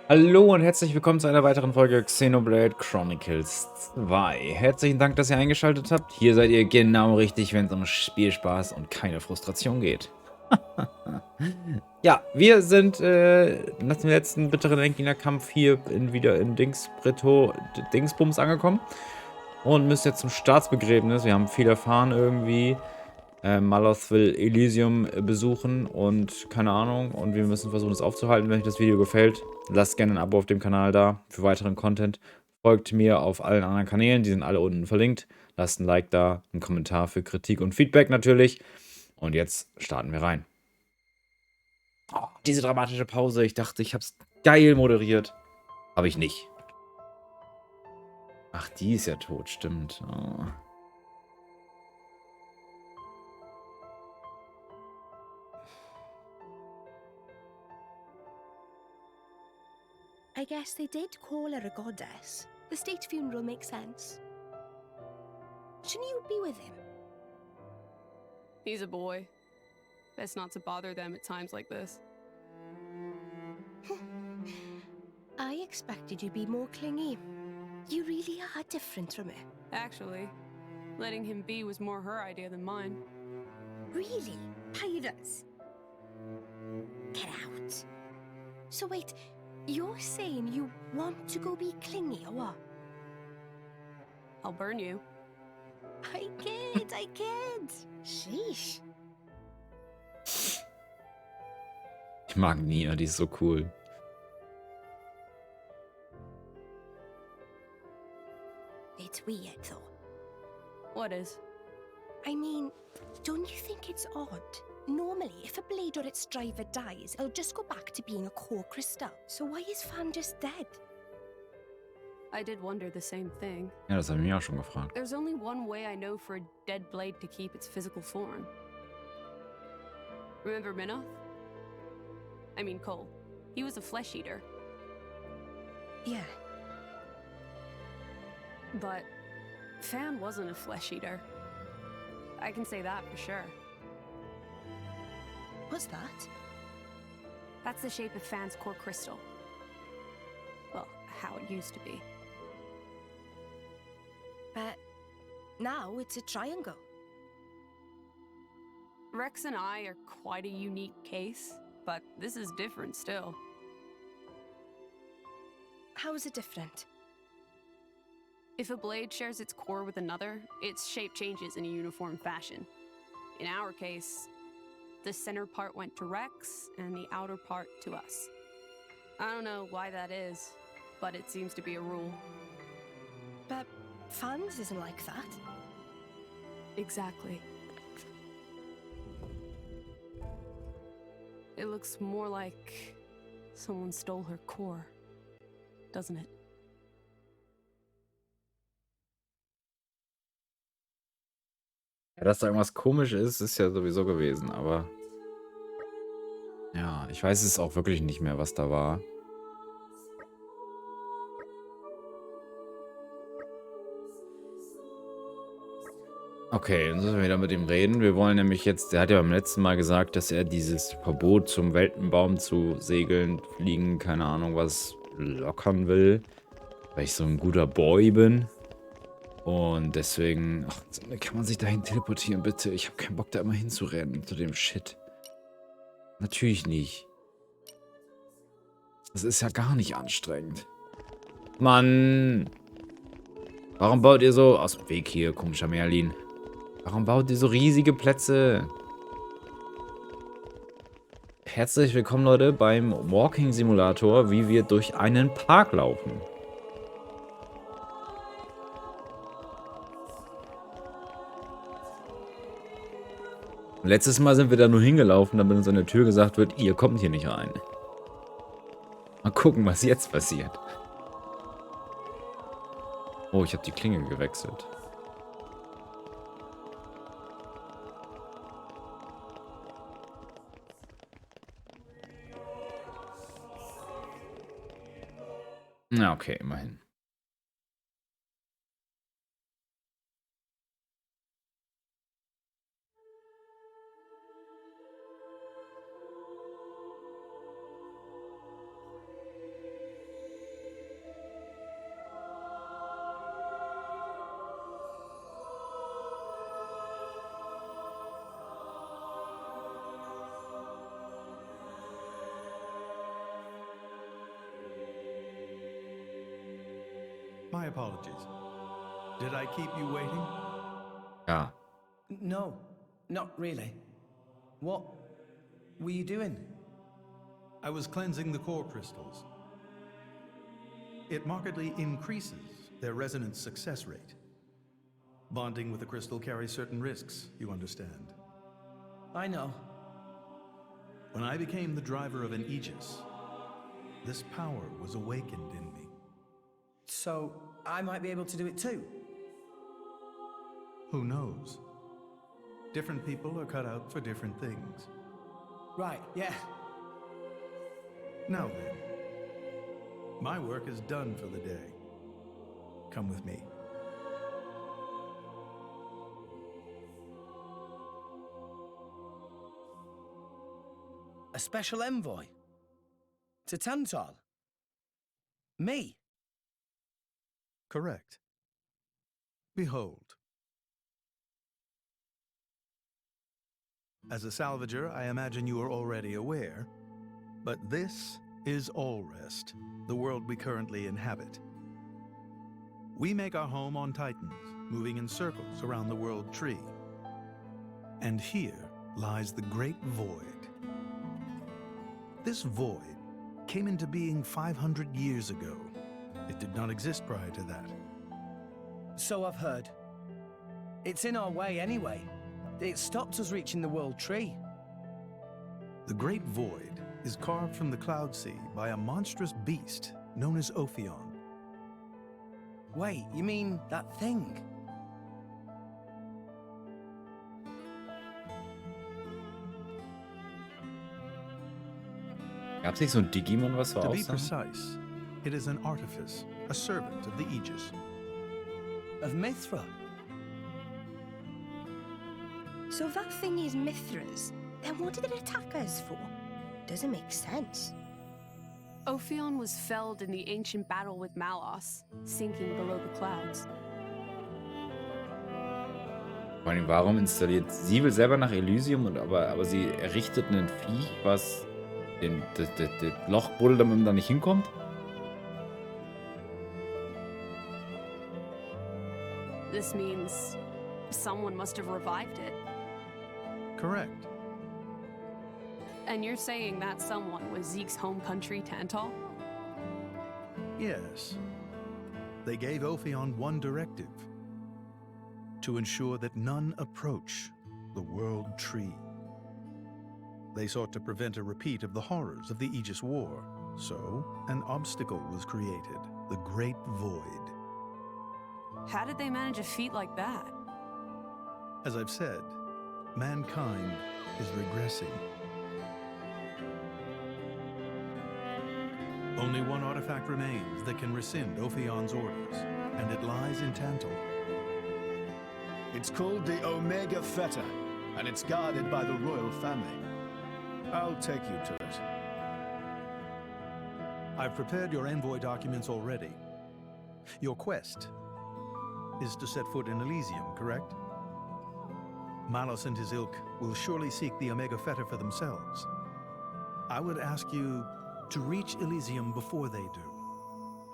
Hallo und herzlich willkommen zu einer weiteren Folge Xenoblade Chronicles 2. Herzlichen Dank, dass ihr eingeschaltet habt. Hier seid ihr genau richtig, wenn es um Spielspaß und keine Frustration geht. Ja, wir sind nach dem letzten bitteren Endgegnerkampf hier wieder in Dingsbums angekommen und müssen jetzt zum Staatsbegräbnis. Wir haben viel erfahren irgendwie. Maloth will Elysium besuchen und keine Ahnung. Und wir müssen versuchen, es aufzuhalten. Wenn euch das Video gefällt, lasst gerne ein Abo auf dem Kanal da für weiteren Content. Folgt mir auf allen anderen Kanälen, die sind alle unten verlinkt. Lasst ein Like da, einen Kommentar für Kritik und Feedback natürlich. Und jetzt starten wir rein. Oh, diese dramatische Pause. Ich dachte, ich hab's geil moderiert. Habe ich nicht. Ach, die ist ja tot, stimmt. Oh. I guess they did call her a goddess. The state funeral makes sense. Shouldn't you be with him? He's a boy. Best not to bother them at times like this. I expected you'd be more clingy. You really are different from her. Actually, letting him be was more her idea than mine. Really? Pirates? Get out. So wait, you're saying you want to go be clingy or what? I'll burn you. I kid. Sheesh. Ich mag Nia, die ist so cool. It's weird though. What is? I mean, don't you think it's odd? Normally, if a blade or its driver dies, it'll just go back to being a core crystal. So why is Fan just dead? I did wonder the same thing. Ja, das habe ich mich auch schon gefragt. There's only one way I know for a dead blade to keep its physical form. Remember Minoth? I mean Cole. He was a flesh eater. Yeah. But Fan wasn't a flesh eater. I can say that for sure. What's that? That's the shape of Fan's core crystal. Well, how it used to be. But now it's a triangle. Rex and I are quite a unique case, but this is different still. How is it different? If a blade shares its core with another, its shape changes in a uniform fashion. In our case, the center part went to Rex and the outer part to us. I don't know why that is, but it seems to be a rule. But Fan's isn't like that. Exactly. It looks more like someone stole her core, doesn't it? Ja, dass da irgendwas komisch ist, ist ja sowieso gewesen, aber ja, ich weiß es auch wirklich nicht mehr, was da war. Okay, jetzt müssen wir wieder mit ihm reden. Wir wollen nämlich jetzt, der hat ja beim letzten Mal gesagt, dass er dieses Verbot zum Weltenbaum zu segeln, fliegen, keine Ahnung was, lockern will, weil ich so ein guter Boy bin. Und deswegen, ach, kann man sich dahin teleportieren, bitte? Ich habe keinen Bock, da immer hinzurennen, zu dem Shit. Natürlich nicht. Das ist ja gar nicht anstrengend. Mann! Warum baut ihr so... Aus dem Weg hier, komischer Merlin. Warum baut ihr so riesige Plätze? Herzlich willkommen, Leute, beim Walking Simulator, wie wir durch einen Park laufen. Letztes Mal sind wir da nur hingelaufen, damit uns an der Tür gesagt wird, ihr kommt hier nicht rein. Mal gucken, was jetzt passiert. Oh, ich habe die Klinge gewechselt. Na, okay, immerhin. My apologies. Did I keep you waiting? Ja. No, not really. What were you doing? I was cleansing the core crystals. It markedly increases their resonance success rate. Bonding with a crystal carries certain risks, you understand. I know. When I became the driver of an Aegis, this power was awakened in me. So, I might be able to do it too? Who knows? Different people are cut out for different things. Right, yeah. Now then, my work is done for the day. Come with me. A special envoy? To Tantal? Me? Correct. Behold. As a salvager, I imagine you are already aware, but this is Allrest, the world we currently inhabit. We make our home on Titans, moving in circles around the world tree. And here lies the Great Void. This void came into being 500 years ago. It did not exist prior to that. So I've heard. It's in our way anyway. It stopped us reaching the world tree. The Great Void is carved from the Cloud Sea by a monstrous beast known as Ophion. Wait, you mean that thing? Gab's nicht so ein Digimon, was so To be aussah? precise, it is an artifice, a servant of the Aegis. Of Mithra? So if that thing is Mithra's, then what did it attack us for? Doesn't make sense. Ophion was felled in the ancient battle with Malos, sinking below the clouds. Vor allem, warum installiert sie will selber nach Elysium, aber sie errichtet ein Viech, was das Loch buddelt, damit man da nicht hinkommt? This means someone must have revived it. Correct. And you're saying that someone was Zeke's home country, Tantal? Yes. They gave Ophion one directive: to ensure that none approach the World Tree. They sought to prevent a repeat of the horrors of the Aegis War, so an obstacle was created, the Great Void. How did they manage a feat like that? As I've said, mankind is regressing. Only one artifact remains that can rescind Ophion's orders, and it lies in Tantal. It's called the Omega Feta, and it's guarded by the royal family. I'll take you to it. I've prepared your envoy documents already. Your quest is to set foot in Elysium, correct? Malos and his ilk will surely seek the Omega Feta for themselves. I would ask you to reach Elysium before they do,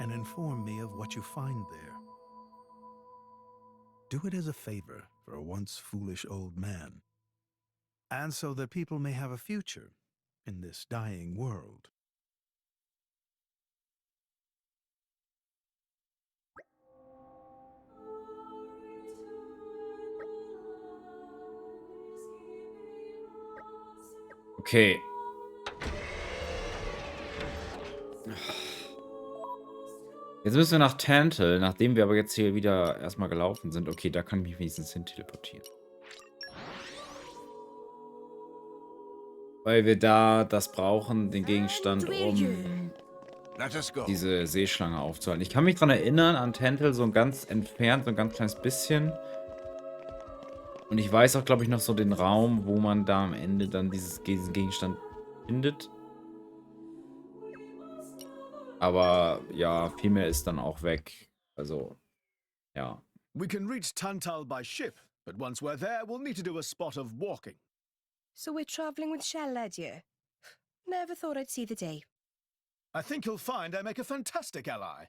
and inform me of what you find there. Do it as a favor for a once foolish old man, and so that people may have a future in this dying world. Okay. Jetzt müssen wir nach Tantal, nachdem wir aber jetzt hier wieder erstmal gelaufen sind. Okay, da kann ich mich wenigstens hin teleportieren. Weil wir da das brauchen, den Gegenstand, um diese Seeschlange aufzuhalten. Ich kann mich daran erinnern, an Tantal so ein ganz entfernt, so ein ganz kleines bisschen. Und ich weiß auch, glaube ich, noch so den Raum, wo man da am Ende dann diesen Gegenstand findet. Aber ja, viel mehr ist dann auch weg. Also, ja. We can reach Tantal by ship, but once we're there, we'll need to do a spot of walking. So we're traveling with Shell, dear? Never thought I'd see the day. I think you'll find I make a fantastic ally.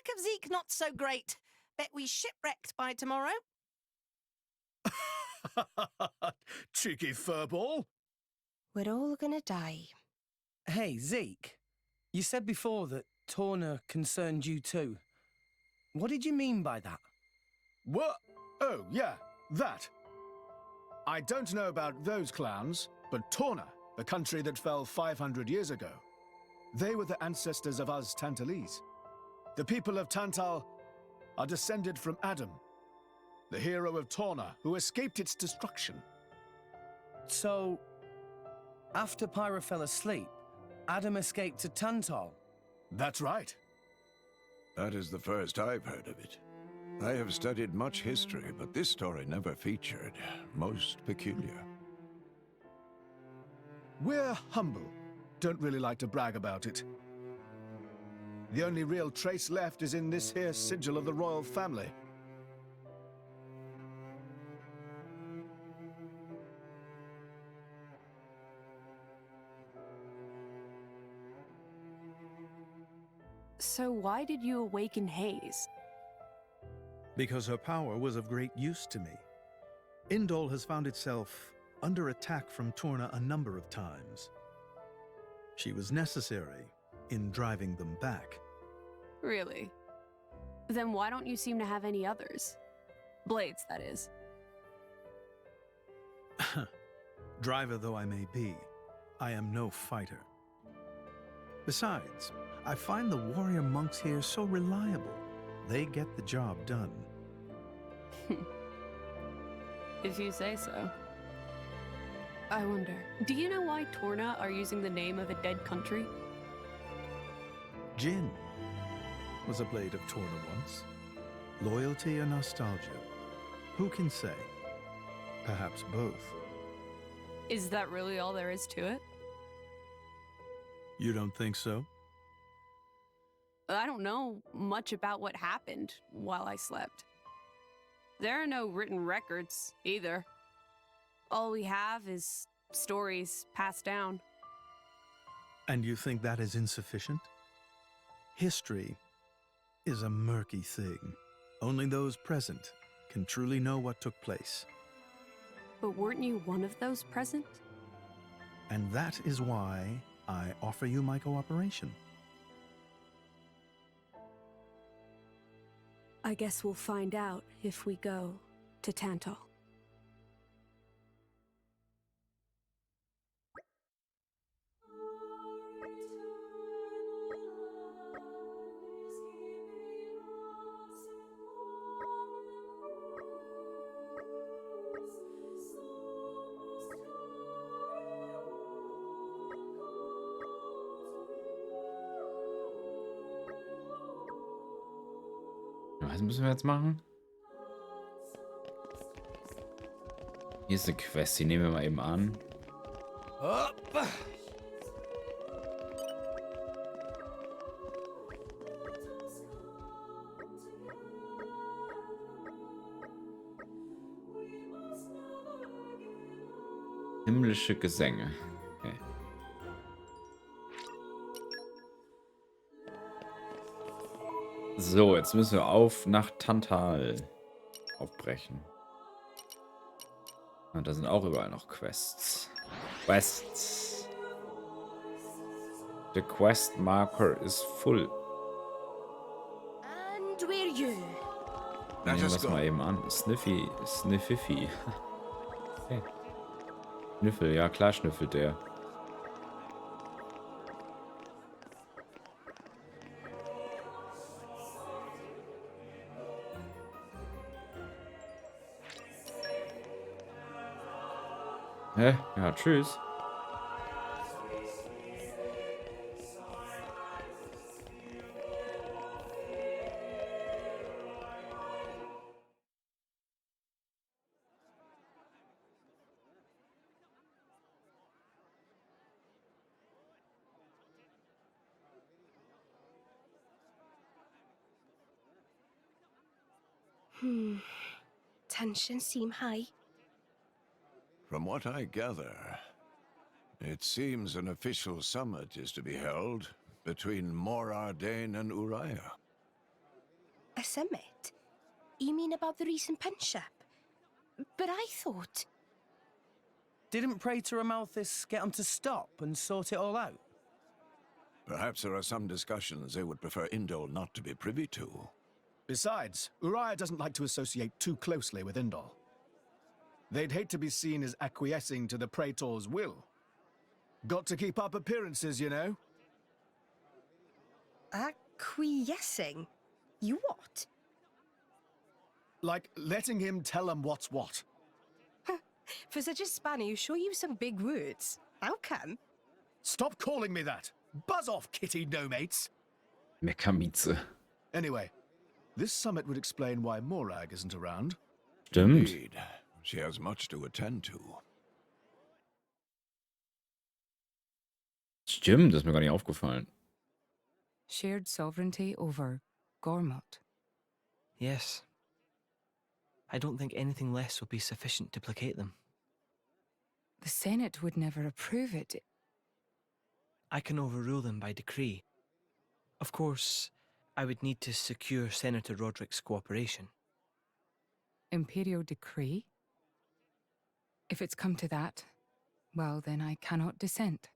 lack of Zeke not so great. Bet we shipwrecked by tomorrow. Cheeky furball. We're all gonna die. Hey, Zeke. You said before that Torna concerned you too. What did you mean by that? What? Oh, yeah, that. I don't know about those clans, but Torna, the country that fell 500 years ago, they were the ancestors of us Tantalese. The people of Tantal are descended from Adam, the hero of Torna who escaped its destruction. So, after Pyra fell asleep, Adam escaped to Tantal. That's right. That is the first I've heard of it. I have studied much history, but this story never featured. Most peculiar. We're humble. Don't really like to brag about it. The only real trace left is in this here sigil of the royal family. So why did you awaken Hayes? Because her power was of great use to me. Indol has found itself under attack from Torna a number of times. She was necessary in driving them back. Really? Then why don't you seem to have any others? Blades, that is. Driver though I may be, I am no fighter. Besides, I find the warrior monks here so reliable. They get the job done. If you say so. I wonder, do you know why Torna are using the name of a dead country? Jin was a blade of Torna once. Loyalty or nostalgia? Who can say? Perhaps both. Is that really all there is to it? You don't think so? I don't know much about what happened while I slept. There are no written records, either. All we have is stories passed down. And you think that is insufficient? History is a murky thing. Only those present can truly know what took place. But weren't you one of those present? And that is why I offer you my cooperation. I guess we'll find out if we go to Tantal. Was müssen wir jetzt machen? Hier ist eine Quest, die nehmen wir mal eben an. Himmlische Gesänge. Okay. So, jetzt müssen wir auf nach Tantal aufbrechen. Und da sind auch überall noch Quests. Quests. The quest marker is full. And we're you. Nehmen wir das mal eben an. Sniffifi. Okay. Schnüffel, ja klar schnüffelt der. Ja, tschüss. Tensions seem high. From what I gather, it seems an official summit is to be held between Morardane and Uriah. A summit? You mean about the recent punch-up? But I thought... Didn't Praetor Amalthus get him to stop and sort it all out? Perhaps there are some discussions they would prefer Indol not to be privy to. Besides, Uriah doesn't like to associate too closely with Indol. They'd hate to be seen as acquiescing to the Praetor's will. Got to keep up appearances, you know? Acquiescing? You what? Like letting him tell them what's what. For such a spanner, you sure use some big words. How come? Stop calling me that! Buzz off, kitty no-mates! Mekamize. Anyway, this summit would explain why Morag isn't around. Stimmt. Indeed, she has much to attend to. Stimmt, das ist mir gar nicht aufgefallen. Shared sovereignty over Gormott. Yes. I don't think anything less will be sufficient to placate them. The Senate would never approve it. I can overrule them by decree. Of course, I would need to secure Senator Roderick's cooperation. Imperial decree? If it's come to that, well, then I cannot dissent.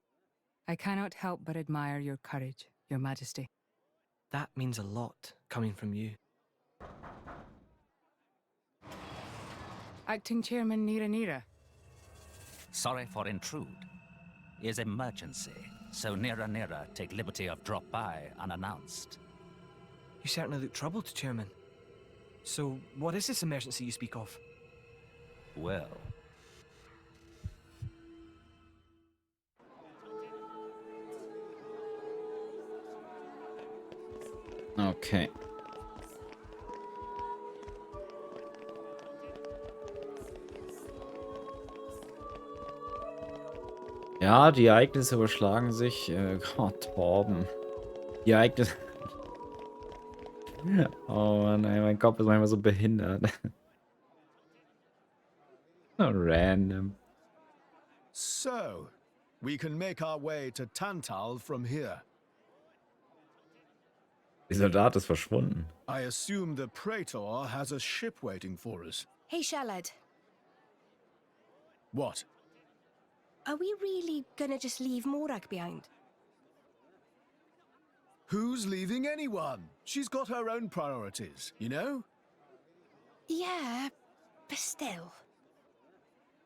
I cannot help but admire your courage, Your Majesty. That means a lot, coming from you. Acting Chairman Nira. Sorry for intrude. Is emergency, so Nira take liberty of drop by unannounced. You certainly look troubled, Chairman. So, what is this emergency you speak of? Well, Okay. Ja, die Ereignisse überschlagen sich. Gott, Torben. Die Ereignisse. Oh Mann, ey, mein Kopf ist manchmal so behindert. So random. So, we can make our way to Tantal from here. Die Soldat ist verschwunden. I assume the Praetor has a ship waiting for us. Hey, Shalad. What? Are we really gonna just leave Morag behind? Who's leaving anyone? She's got her own priorities, you know? Yeah, but still.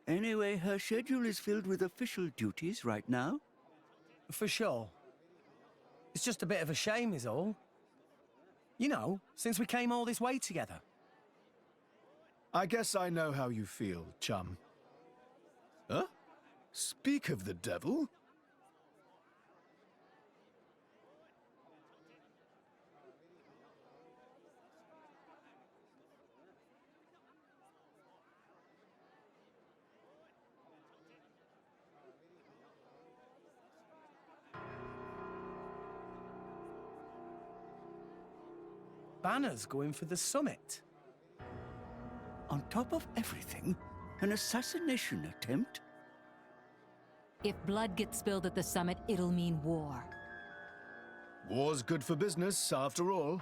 Anyway, her schedule is filled with official duties right now. For sure. It's just a bit of a shame is all. You know, since we came all this way together. I guess I know how you feel, chum. Huh? Speak of the devil? Bana's going for the summit. On top of everything, an assassination attempt? If blood gets spilled at the summit, it'll mean war. War's good for business, after all.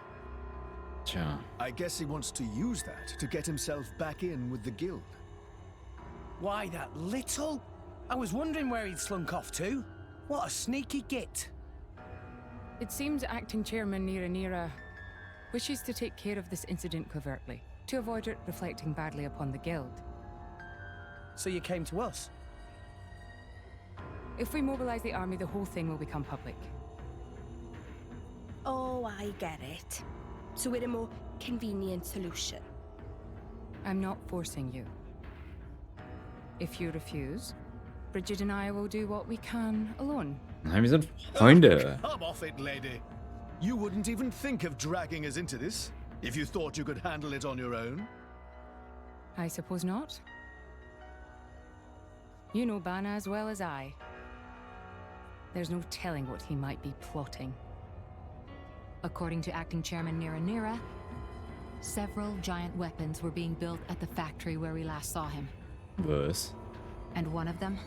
Tja. I guess he wants to use that to get himself back in with the guild. Why, that little? I was wondering where he'd slunk off to. What a sneaky git. It seems Acting Chairman Nira wishes to take care of this incident covertly, to avoid it reflecting badly upon the guild. So you came to us? If we mobilize the army, the whole thing will become public. Oh, I get it. So we're a more convenient solution. I'm not forcing you. If you refuse, Bridget and I will do what we can alone. Nein, wir sind Freunde. Come off it, lady. You wouldn't even think of dragging us into this, if you thought you could handle it on your own. I suppose not. You know Bana as well as I. There's no telling what he might be plotting. According to Acting Chairman Nira, several giant weapons were being built at the factory where we last saw him. Was? And one of them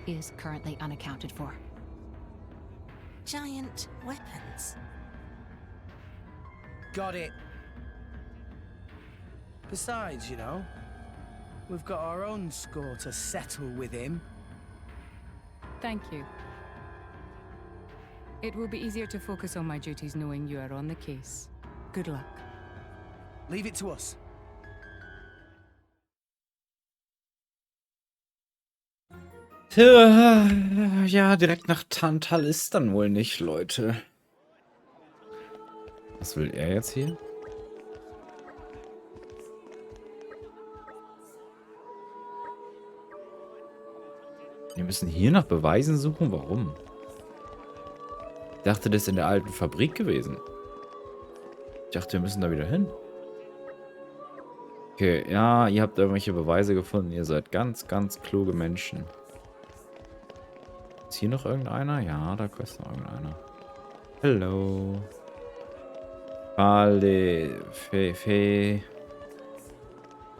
is currently unaccounted for. Giant weapons. Got it. Besides, you know, we've got our own score to settle with him. Thank you. It will be easier to focus on my duties knowing you are on the case. Good luck. Leave it to us. Tja, ja, direkt nach Tantal ist dann wohl nicht, Leute. Was will er jetzt hier? Wir müssen hier nach Beweisen suchen? Warum? Ich dachte, das ist in der alten Fabrik gewesen. Ich dachte, wir müssen da wieder hin. Okay, ja, ihr habt irgendwelche Beweise gefunden. Ihr seid ganz, ganz kluge Menschen. Ist hier noch irgendeiner? Ja, da ist noch irgendeiner. Hallo.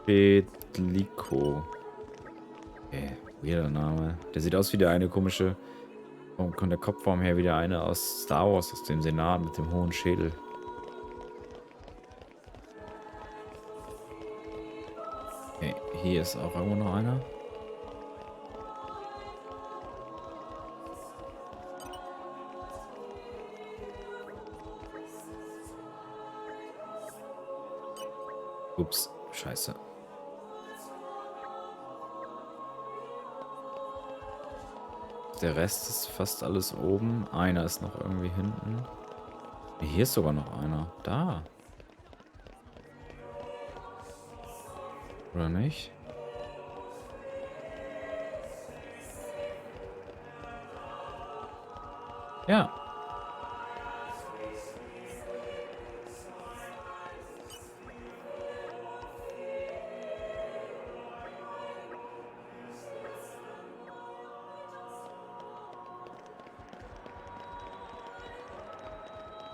Fedlico. Okay, weirder Name. Der sieht aus wie der eine komische, von der Kopfform her, wie der eine aus Star Wars, aus dem Senat mit dem hohen Schädel. Okay, hier ist auch irgendwo noch einer. Ups, scheiße. Der Rest ist fast alles oben. Einer ist noch irgendwie hinten. Hier ist sogar noch einer. Da. Oder nicht? Ja.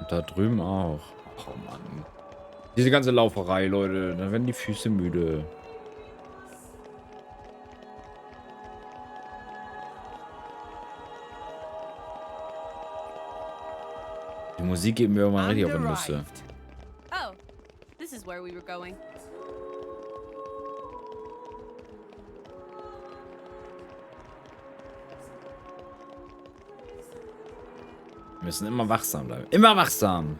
Und da drüben auch. Oh Mann. Diese ganze Lauferei, Leute. Da werden die Füße müde. Die Musik geht mir irgendwann richtig auf die Nüsse. Oh, this is where we were going. Wir müssen immer wachsam bleiben. Immer wachsam!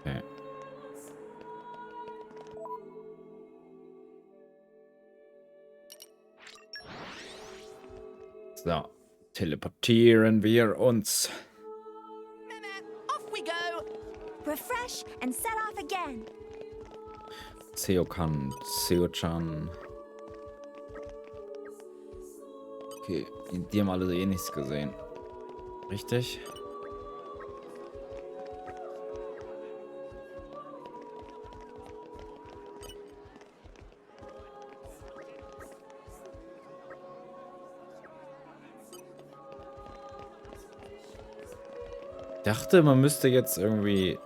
Okay. So. Teleportieren wir uns. Off we go! Refresh and set off again. Seo-chan. Okay, die haben alle eh nichts gesehen. Richtig? Ich dachte, man müsste jetzt irgendwie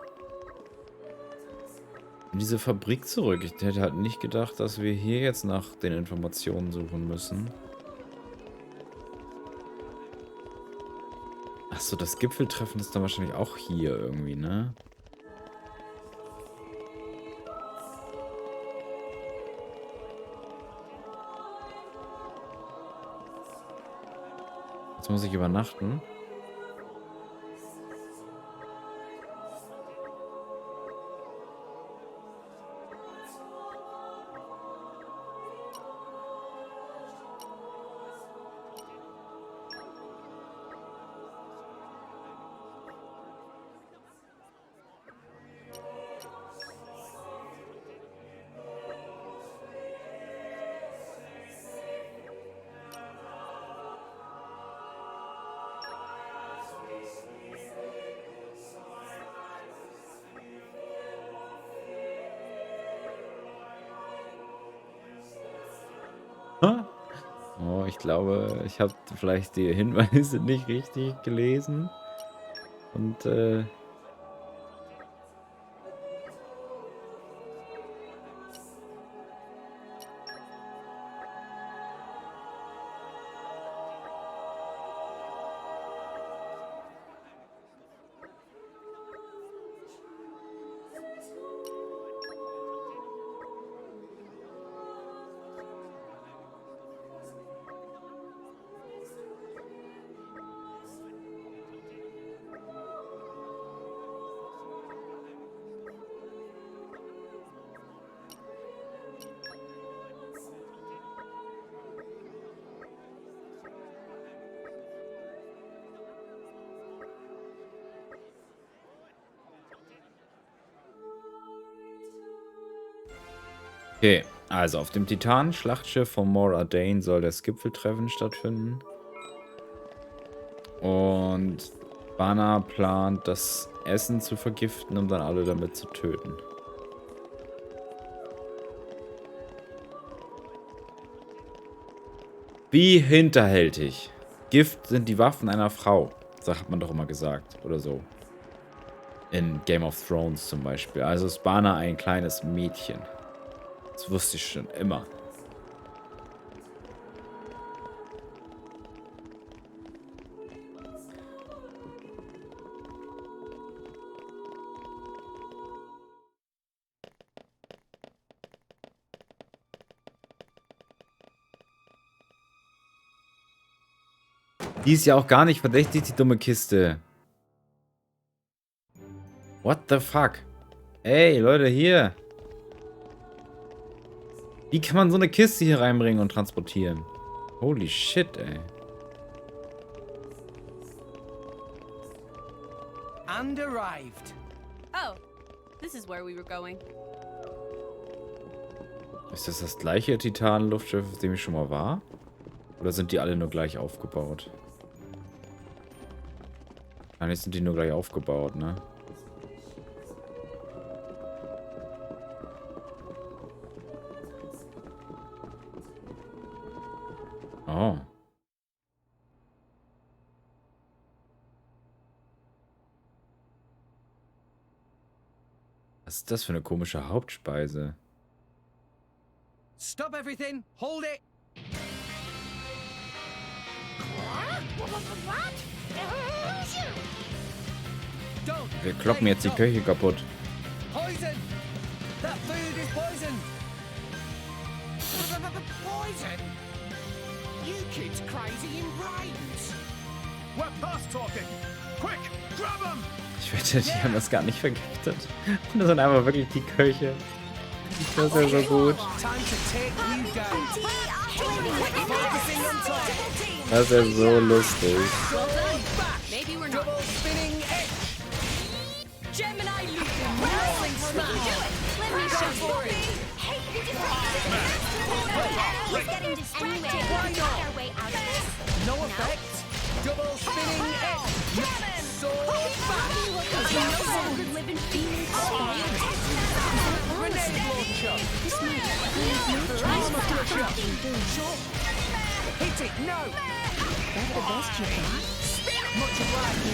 in diese Fabrik zurück. Ich hätte halt nicht gedacht, dass wir hier jetzt nach den Informationen suchen müssen. Achso, das Gipfeltreffen ist dann wahrscheinlich auch hier irgendwie, ne? Jetzt muss ich übernachten. Oh, ich glaube, ich habe vielleicht die Hinweise nicht richtig gelesen. Und, Okay, also auf dem Titan-Schlachtschiff von Mora Dane soll das Gipfeltreffen stattfinden. Und Bana plant, das Essen zu vergiften, um dann alle damit zu töten. Wie hinterhältig. Gift sind die Waffen einer Frau. Das hat man doch immer gesagt. Oder so. In Game of Thrones zum Beispiel. Also ist Bana ein kleines Mädchen. Das wusste ich schon immer. Die ist ja auch gar nicht verdächtig, die dumme Kiste. What the fuck? Ey, Leute, hier. Wie kann man so eine Kiste hier reinbringen und transportieren? Holy shit, ey. And arrived. Oh, this is where we were going. Ist das gleiche Titan-Luftschiff, auf dem ich schon mal war? Oder sind die alle nur gleich aufgebaut? Eigentlich sind die nur gleich aufgebaut, ne? Oh. Was ist das für eine komische Hauptspeise? Stop everything! Hold it! Wir kloppen jetzt die Köche kaputt. Poison! That food is poison! Poison? You kids crazy in brains! We're past talking. Quick, grab them! Ich wette, die haben das gar nicht vergiftet. Und das sind einfach wirklich die Köche. Das ist ja so gut. Das ist ja so lustig. No effect. Double spinning edge. Sword back. Grenade launcher. Hit it. No. That's the best you got. Much obliged.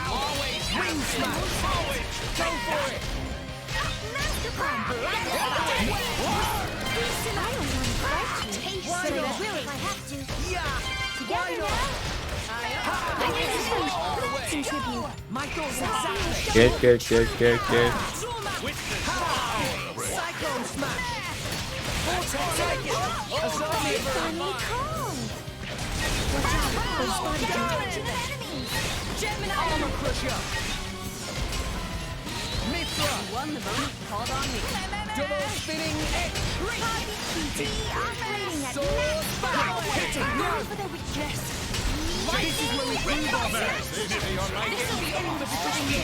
Always wing smash. Go for it. Geld, Geld, Geld, Geld, Geld. Won the moment, called on me. Double spinning edge. Sword back. Hit it. No.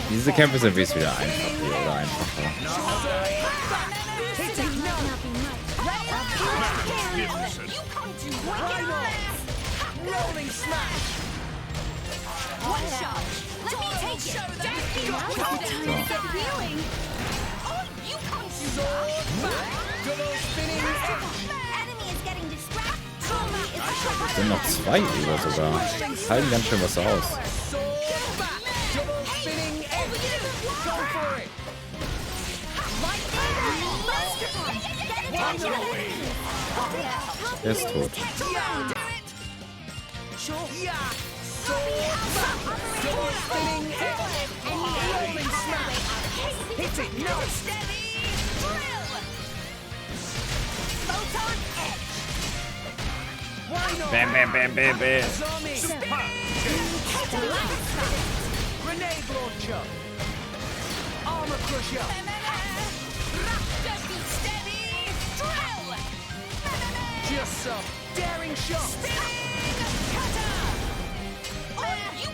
Diese Kämpfe sind jetzt wieder einfach hier, oder einfacher. Rolling smash. One shot. Let me take it. Sword back. Double spinning edge. Enemy is getting distracted. Es sind noch zwei über sogar. Halten ganz schön was aus. Sword back. Double spinning edge. Go for it. Der ist tot. Yeah. Sword back. Double spinning edge. Rolling smash. Hit it. No. Bam, bam, bam, bam, bam. Grenade launcher. Armor crusher. Just some daring shot. You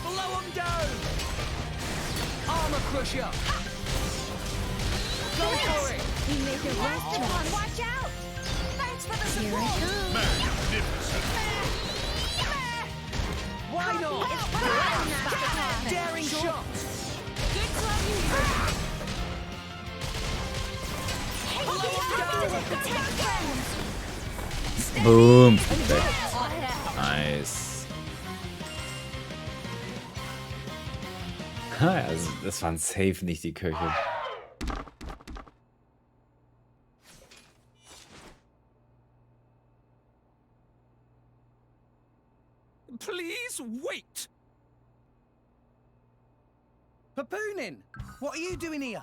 Blow 'em down! Armor crusher! Go for it! We make it work. Come on, watch out! Thanks for the support. Here I come. Magnificent. Why not? Daring shot! Good to have you here. Boom. Okay. Nice. Also, das waren safe nicht die Köche. Please wait! Papoonin, what are you doing here?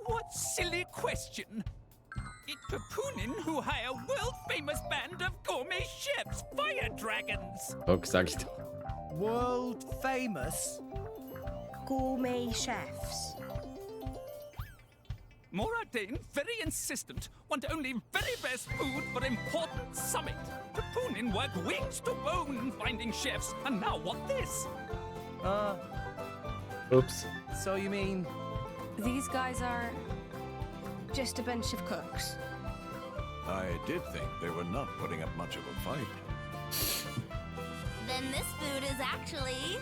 What silly question! It's Papoonin who hire world-famous band of gourmet chefs, fire dragons! Guck, sag ich doch. World famous? Gourmet chefs. Moradane, very insistent, want only very best food for important summit. Papoonin work wings to bone finding chefs, and now what this? Oops. So you mean... These guys are just a bunch of cooks. I did think they were not putting up much of a fight. Then this food is actually...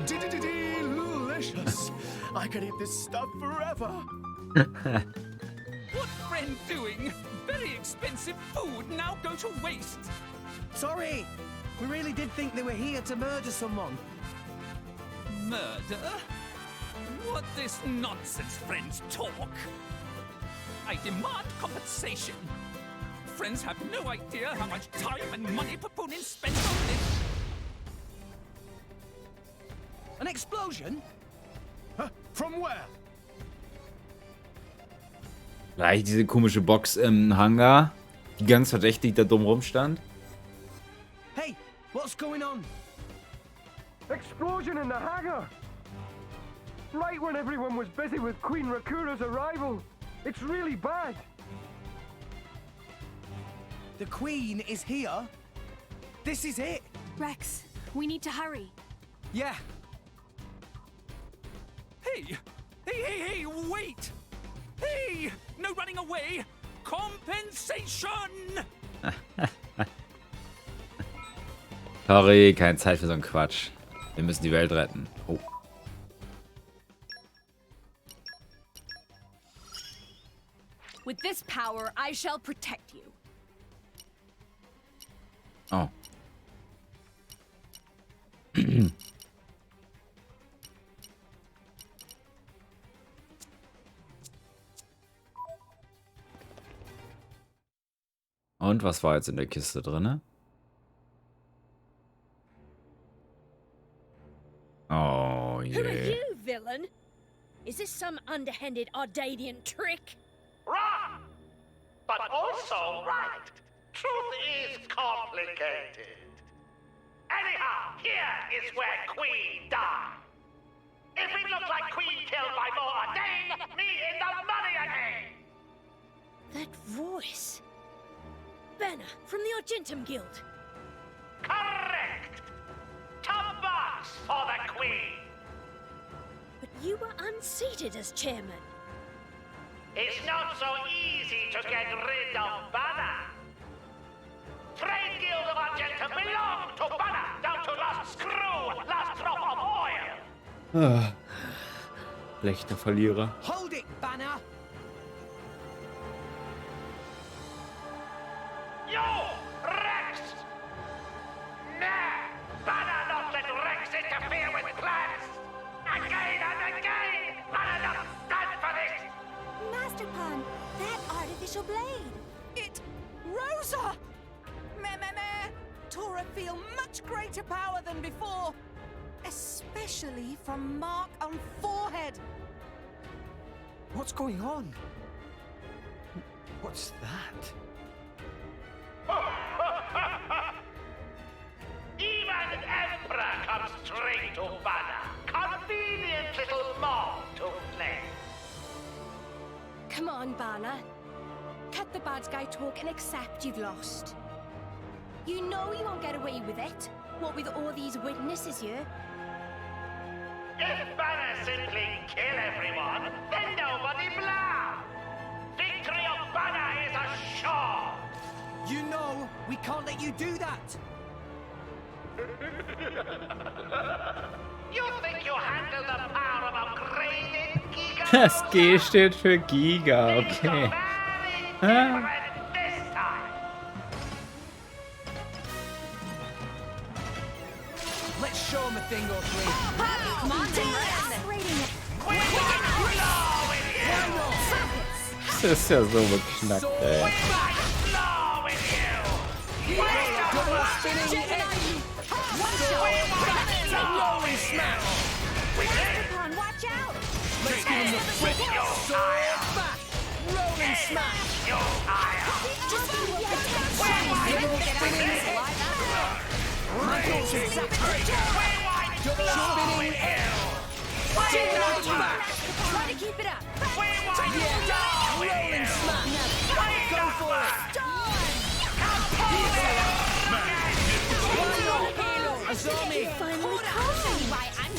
Delicious. I could eat this stuff forever. What friend doing? Very expensive food now go to waste. Sorry! We really did think they were here to murder someone. Murder? What this nonsense friends talk? I demand compensation. Friends have no idea how much time and money Papoonin spends on this. An explosion? From where? Gleich diese komische Box im Hangar, die ganz verdächtig da dumm rumstand. Hey, what's going on? Explosion in the hangar! Right when everyone was busy with Queen Rakura's arrival. It's really bad. The Queen is here? This is it? Rex, we need to hurry. Yeah. Hey, wait! Hey, no running away! Compensation! Sorry, keine Zeit für so einen Quatsch. Wir müssen die Welt retten. Oh. With this power, I shall protect you. Oh. Und was war jetzt in der Kiste drin? Oh, Who are yeah. you, villain? Is this some underhanded Ardadian trick? Wrong! But also right. Truth is complicated. Anyhow, here is where Queen died. If it looks like Queen killed by Moradane, me in the money again! That voice. Bana, from the Argentum Guild. Correct! Top box for the Queen! But you were unseated as chairman. It's not so easy to get rid of Bana. Trade Guild of Argentum belong to Bana, down to last screw, last drop of oil. Schlechter Verlierer. Hold it, Bana! You, Rex! Nah, Bana not let Rex interfere with plans. Again and again, Bana not stand for this. Master Pan, that artificial blade. It... Rosa! Meh. Tora feel much greater power than before. Especially from mark on forehead. What's going on? What's that? Even Emperor come come straight to Bana. Convenient little mob to play. Come on, Bana. Cut the bad guy talk and accept you've lost. You know you won't get away with it. What with all these witnesses here? If Bana simply kill everyone, then nobody blah. Victory of Bana is assured. You know, we can't let you do that. You think you handle the power of upgraded Giga? Das G steht für Giga, okay. Ah. Let's show him a thing or three. Come on, Das ist ja so beknackt, ey. Watch out! Let's give him the flip. Rolling smash. Just give me a Double spinning L. Try to keep it up. Rolling smash. Go for it. Azami. Finally caught me. Why I'm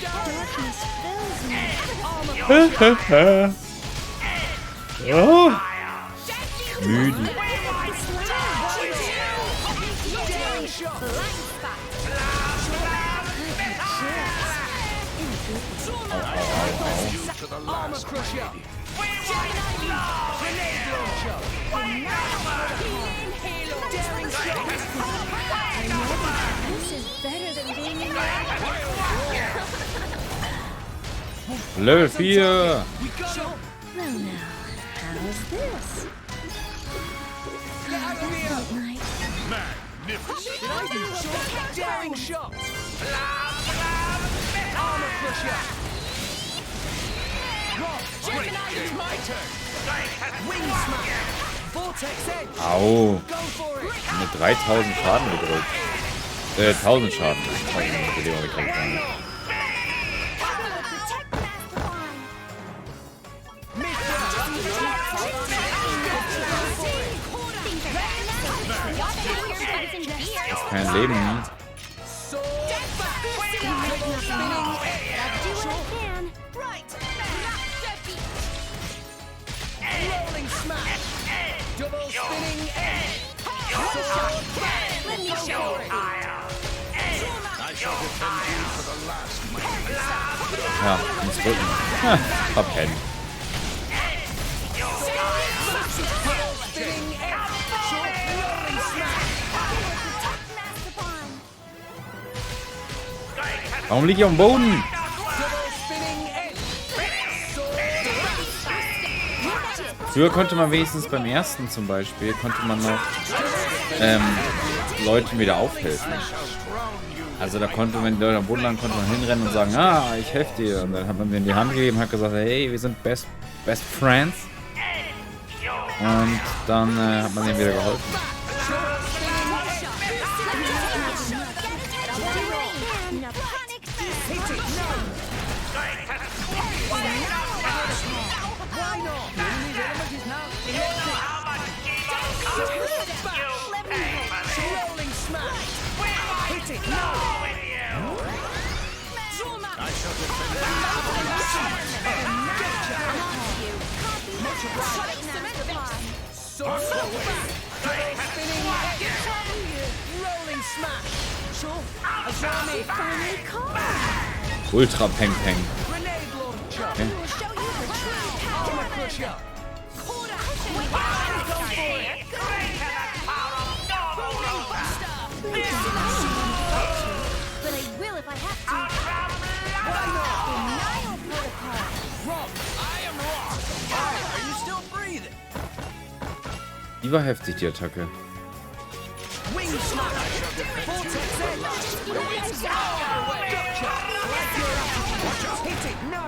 darkness fills me. Oh. Müde. Armor crusher. Grenade launcher. Healing halo. Daring shot. This is better than being in Level 4. Well now, how's this? Magnificent. Daring shot. Armor crusher. It's my turn. Wing smash. Vortex edge. Au. Go for it. Mit 3000 Schaden gedrückt. 1000 Schaden. 1000 Belegung gekriegt. Kein Leben. Rolling smash. Double spinning edge. Let me show it. I shall defend you for the last moment. Ja, muss drücken. Verpennen. Spinning edge. Rolling smash. Warum liege ich auf dem Boden? Double spinning edge. Früher konnte man wenigstens beim ersten zum Beispiel, konnte man noch Leuten wieder aufhelfen. Also da konnte man, die Leute am Boden lagen, konnte man hinrennen und sagen, ah, ich helfe dir. Und dann hat man denen die Hand gegeben und hat gesagt, hey, wir sind best friends. Und dann hat man denen wieder geholfen. Rolling smash. Hit it now. I shall defend Rolling smash. Azami. Ultra Peng Peng. Grenade launcher. Okay. Armor crusher. Go for it. But I will if I have to. Why not? Denial protocol. Rob, I am Rob. Are you still breathing? Die war heftig, die Attacke. Wing smash. Vortex edge. Hit it, no.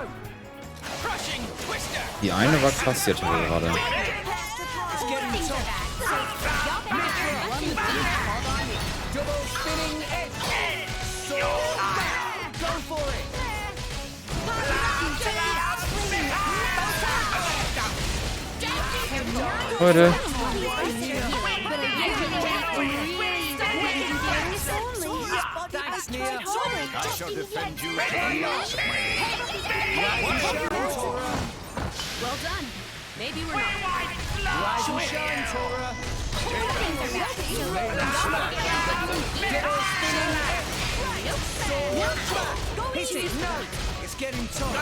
Crushing twister. Die eine war krass, die Attacke gerade. Double spinning edge. Leute. I shall defend you to the last man. Well done. Maybe we're not. Rise and shine, Tora. Hit it! No! It's getting tough.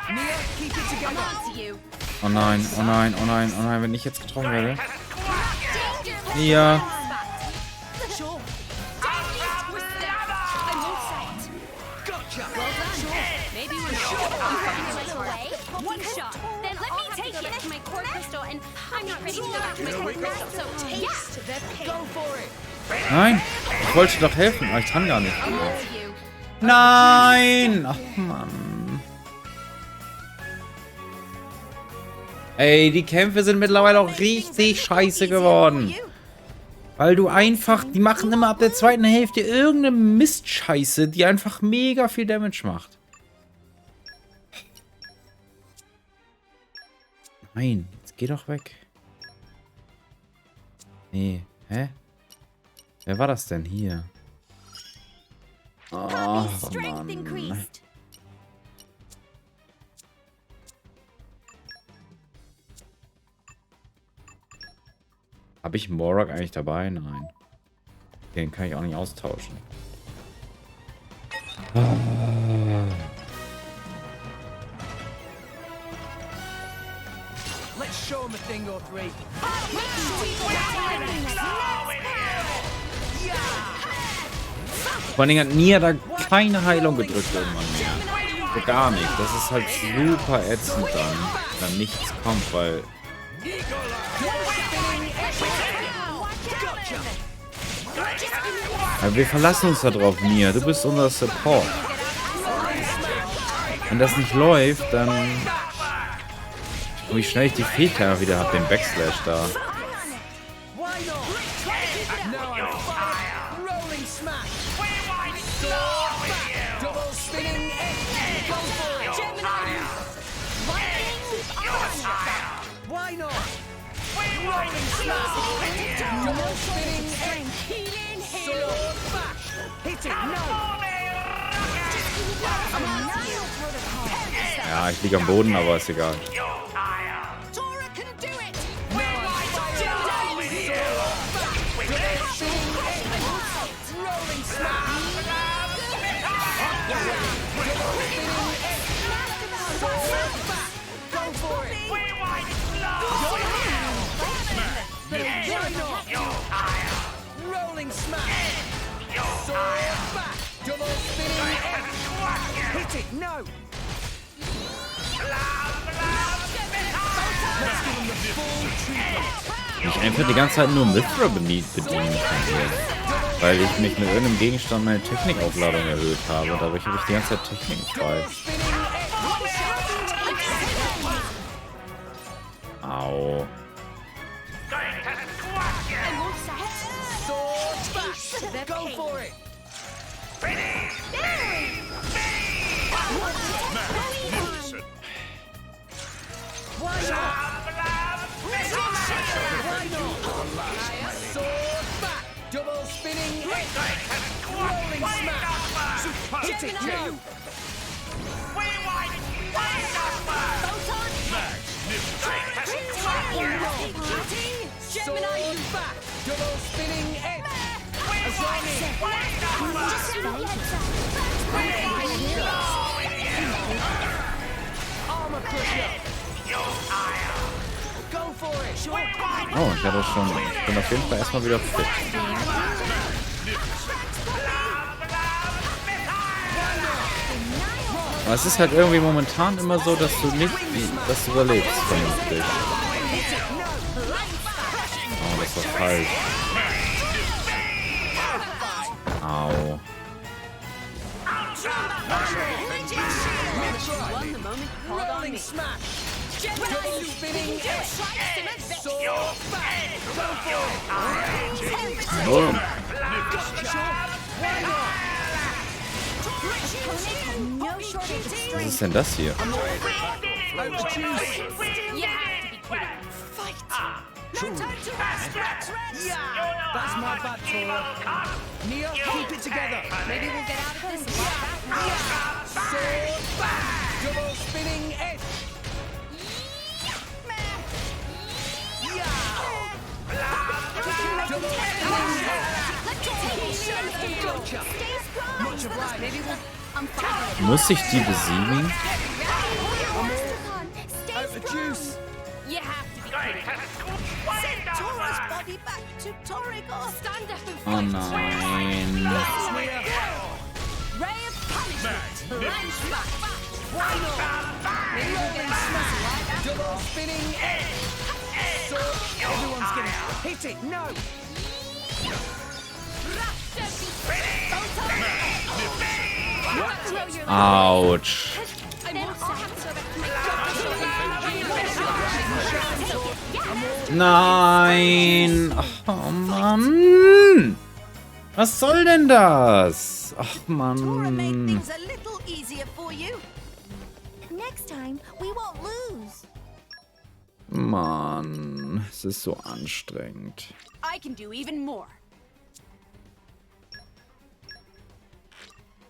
Nia, keep it together. Oh nein, oh nein, oh nein, oh nein, wenn ich jetzt getroffen werde. Ja. Maybe we're not. One shot. Then let me take it to my core crystal, and I'm not ready to go back to my core crystal. So taste the pain. Go for it. Nein, ich wollte doch helfen, aber ich kann gar nicht. Nein! Ach Mann. Ey, die Kämpfe sind mittlerweile auch richtig scheiße geworden. Weil du einfach, die machen immer ab der zweiten Hälfte irgendeine Mistscheiße, die einfach mega viel Damage macht. Nein, jetzt geh doch weg. Nee, hä? Wer war das denn hier? Oh, Mann. Habe ich Morag eigentlich dabei? Nein. Den kann ich auch nicht austauschen. Let's show him a thing or three. Vor allen Dingen hat Nia da keine Heilung gedrückt irgendwann mehr. So gar nicht. Das ist halt super ätzend dann, wenn nichts kommt, weil... Ja, wir verlassen uns da drauf, Nia. Du bist unser Support. Wenn das nicht läuft, dann... Wie schnell ich die Fähigkeit wieder habe, den Backslash da. Ja, ich liege am Boden, aber ist egal. Rolling smash. Sword back. Double spinning X. Hit it. No. Let's give him the full treatment. Ich einfach die ganze Zeit nur Mithra bedienen kann hier. Weil ich mich mit irgendeinem Gegenstand meine Technikaufladung erhöht habe. Dadurch habe ich die ganze Zeit Technik frei. Au. Go for it. Sword back. Double spinning. Rolling smash. Hit it. No. Sword back. Double spinning X. Oh, ich hatte schon. Ich bin auf jeden Fall erstmal wieder fit. Aber es ist halt irgendwie momentan immer so, dass du nicht, dass du überlebst vernünftig. Oh, das war falsch. Au. Rolling smash. Double spinning X. Sword back. Go for it. Boom. Why not? Was ist denn das hier? That's my bad, Tora. Nia, keep it together. Maybe we'll get out of this. Sword back. Double spinning edge. Double spinning edge. Much obliged. Maybe we'll... Muss ich die besiegen? Out the juice. You have to be kidding. Send Tora's body back to Torigor. Stand up and Oh nein. Ray of punishment. Lunge back. Why not? Maybe we'll get smashed right after. Double spinning edge. So everyone's gonna hit it. No. Ouch. Nein. Oh Mann. Was soll denn das? Ach Mann. Things a little easier for you. Next time we won't lose. Mann, es ist so anstrengend. I can do even more.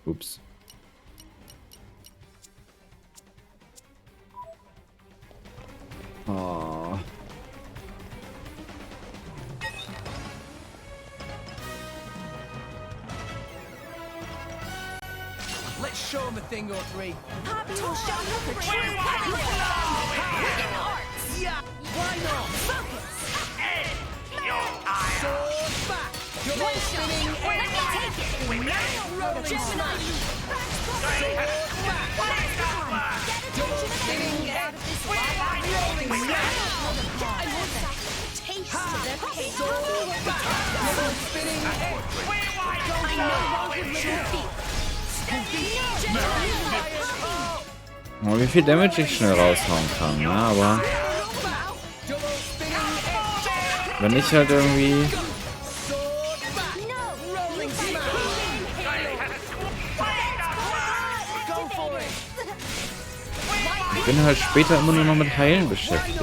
Ups. Oh. Let's show them a thing or three. Happy will show you the true power. Yeah, why not? Focus. Sword back. Double spinning edge. Let me take it. Rolling smash. Sword back. Double spinning edge. Rolling smash. Taste Ha. the pain. Sword back. Double spinning edge. I know what you're looking for. Oh, wie viel Damage ich schnell raushauen kann, ne? Aber wenn ich halt irgendwie... Ich bin halt später immer nur noch mit Heilen beschäftigt.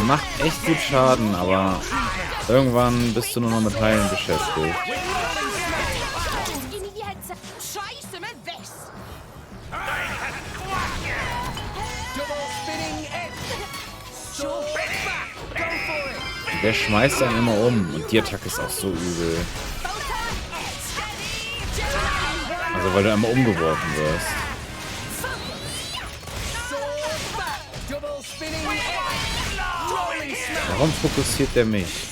Macht echt gut Schaden, aber irgendwann bist du nur noch mit Heilen beschäftigt. Der schmeißt einen immer um und die Attacke ist auch so übel. Also weil du einmal umgeworfen wirst. Warum fokussiert der mich?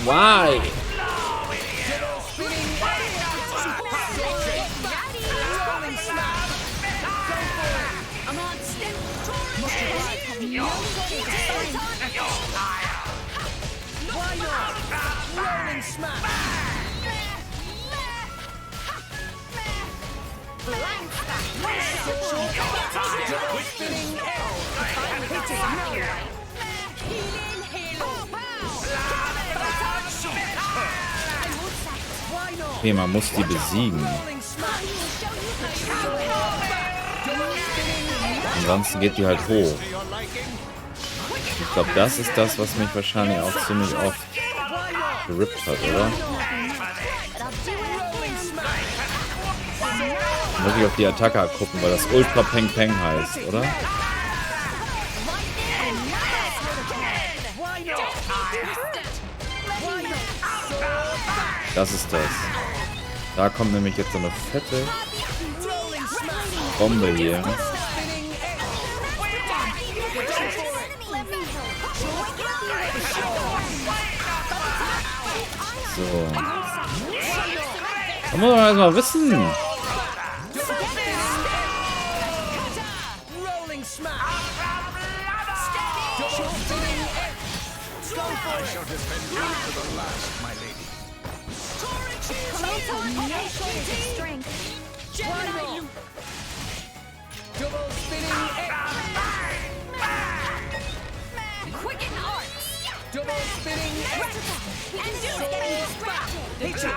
Why? Okay, man muss die besiegen. Ansonsten geht die halt hoch. Ich glaube, das ist das, was mich wahrscheinlich auch ziemlich oft gerippt hat, oder? Muss ich auf die Attacke gucken, weil das Ultra Peng Peng heißt, oder? Das ist das. Da kommt nämlich jetzt so eine fette Bombe hier. So. Da muss man erstmal wissen. Rolling smash. I shall defend you to the last, my lady. Double spinning Quicken arts. Double spinning And do it. Hit it, no.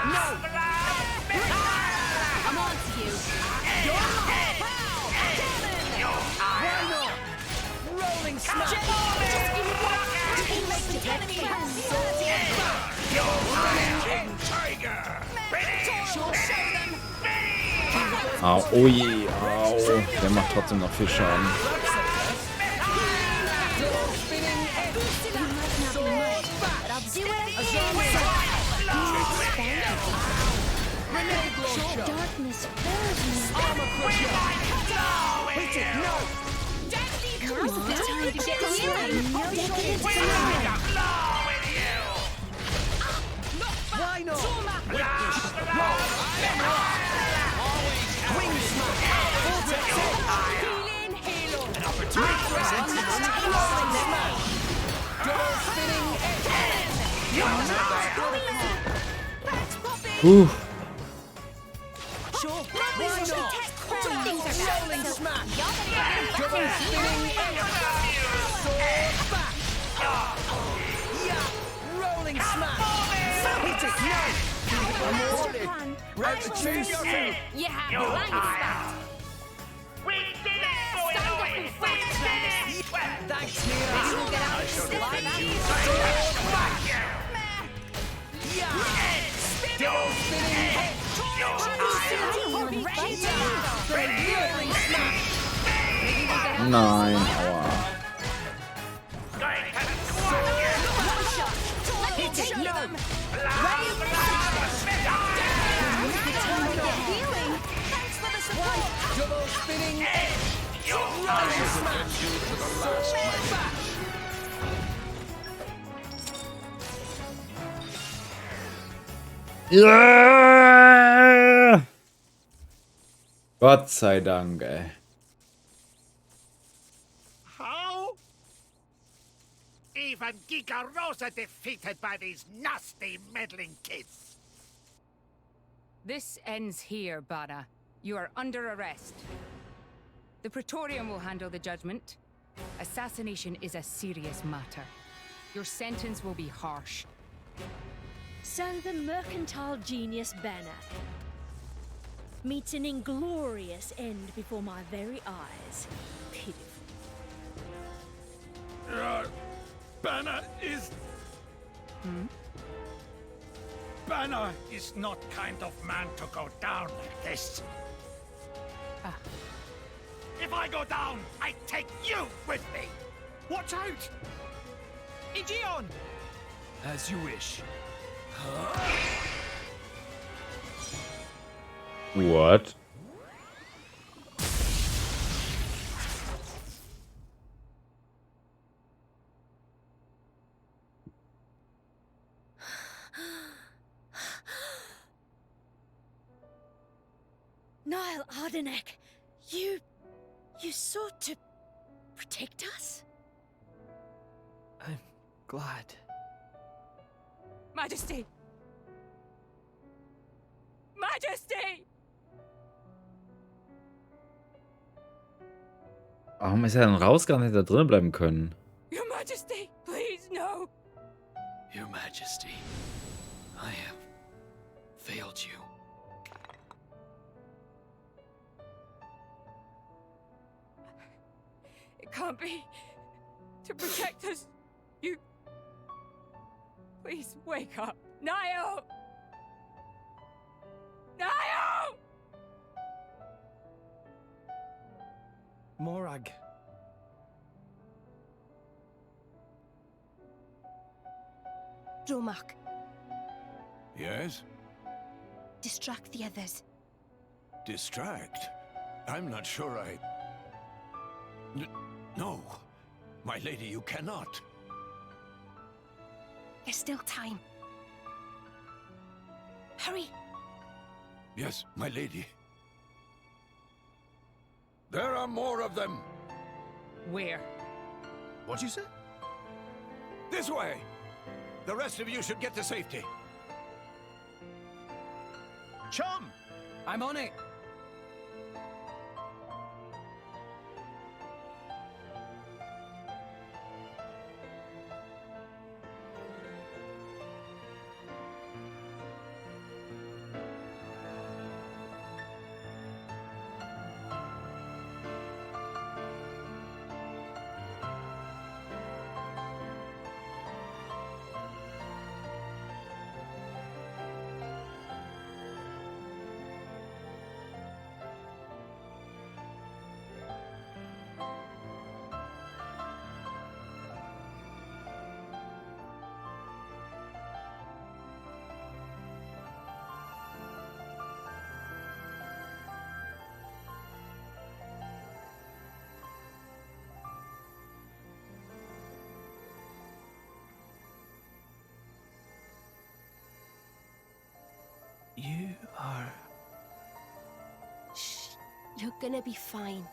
I'm on to you. Why not? Rolling smash. Au, oh je, au. Der macht trotzdem noch viel Schaden. Darkness fills me. Hit it, no. Come on, time to get healing. Decadence Why not? Wing smash. Healing halo. An opportunity presents itself. Rolling smash. Double spinning Puh. Sure. Why not? Rolling smash. Double spinning sword back. Yeah. Rolling smash. Hit it, no. I'm ordered. Right to choose. You have blind spot. We did it, boy! Thanks, Nina. Maybe we'll get out I of shall this defend alive. you. Yeah. Double spinning Nein, aua. Double spinning Defend you to the last, my lady. Ja! Gott sei Dank, ey. How? Even Giga Rosa defeated by these nasty meddling kids. This ends here, Bana. You are under arrest. The Praetorium will handle the judgment. Assassination is a serious matter. Your sentence will be harsh. So the mercantile genius Bana meets an inglorious end before my very eyes. Pitiful. Bana is... Bana is not kind of man to go down like this. If I go down, I take you with me. Watch out! Igion! As you wish. What? Niall Ardenek, you sought to protect us? I'm glad. Majesty! Majesty! Warum ist er denn rausgegangen, hätte er drinnen bleiben können? Your Majesty, please, no! Your Majesty, I have failed you. It can't be. To protect us, you... Please wake up. Niall! Niall! Morag. Dromark, Yes? distract the others. Distract? I'm not sure I... No. My lady, you cannot. There's still time. Hurry. Yes, my lady. There are more of them. Where? What'd you say? This way. The rest of you should get to safety. Chum! I'm on it. You are... Shh. You're gonna be fine.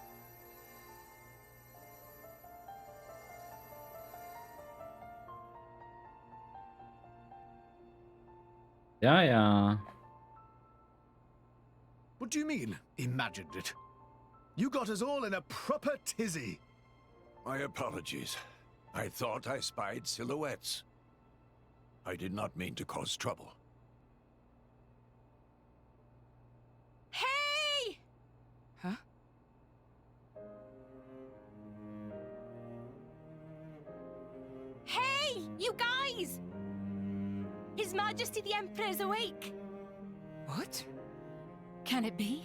Ja, ja. What do you mean, imagined it? You got us all in a proper tizzy. My apologies. I thought I spied silhouettes. I did not mean to cause trouble. Hey! Huh? Hey, you guys! His Majesty the Emperor is awake. What? Can it be?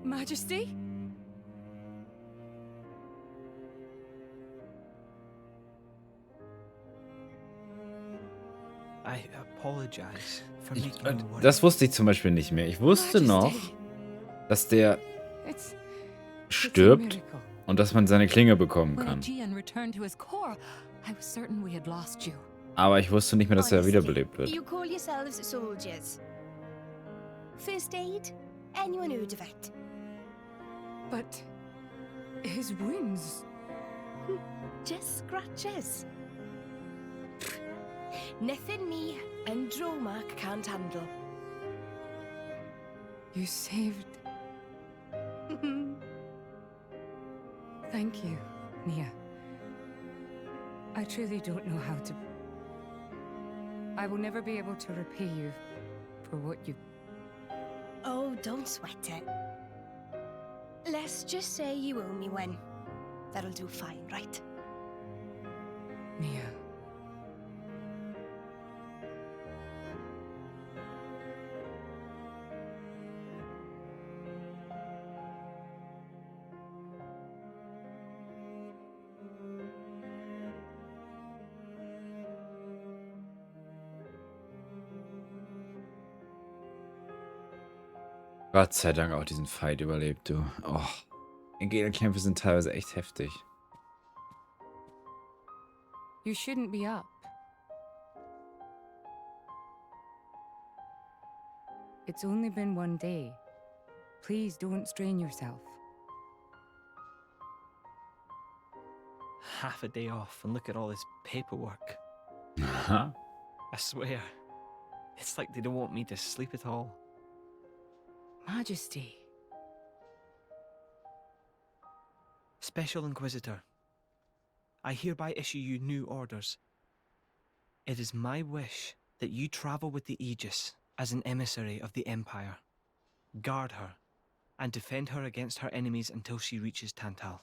Majesty? I apologize for making you worry. Das wusste ich zum Beispiel nicht mehr. Ich wusste noch, dass der It's stirbt und dass man seine Klinge bekommen When kann. Aegean returned to his core, I was certain we had lost you. Aber ich wusste nicht mehr, dass er Honestly, wiederbelebt wird. You call yourselves soldiers. First aid? Anyone heard of it? But his wounds. Just scratches. Nothing me and Dromark can't handle. You saved. Thank you, Nia. I truly don't know how to. I will never be able to repay you for what you. Oh, don't sweat it. Let's just say you owe me one. That'll do fine, right? Nia. Gott sei Dank auch diesen Fight überlebt, du. Oh. Die Gegnerkämpfe sind teilweise echt heftig. You shouldn't be up. It's only been one day. Please don't strain yourself. Half a day off and look at all this paperwork. Aha. I swear, it's like they don't want me to sleep at all. Majesty. Special Inquisitor, I hereby issue you new orders. It is my wish that you travel with the Aegis as an emissary of the Empire. Guard her, and defend her against her enemies until she reaches Tantal.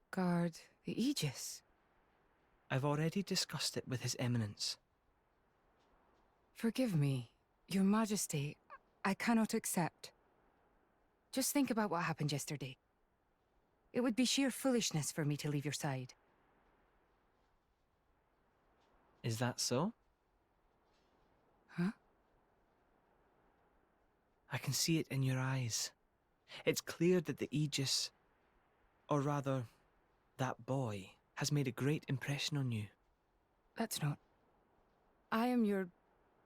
Guard the Aegis. I've already discussed it with His Eminence. Forgive me, Your Majesty. I cannot accept. Just think about what happened yesterday. It would be sheer foolishness for me to leave your side. Is that so? Huh? I can see it in your eyes. It's clear that the Aegis Or rather, that boy has made a great impression on you. That's not. I am your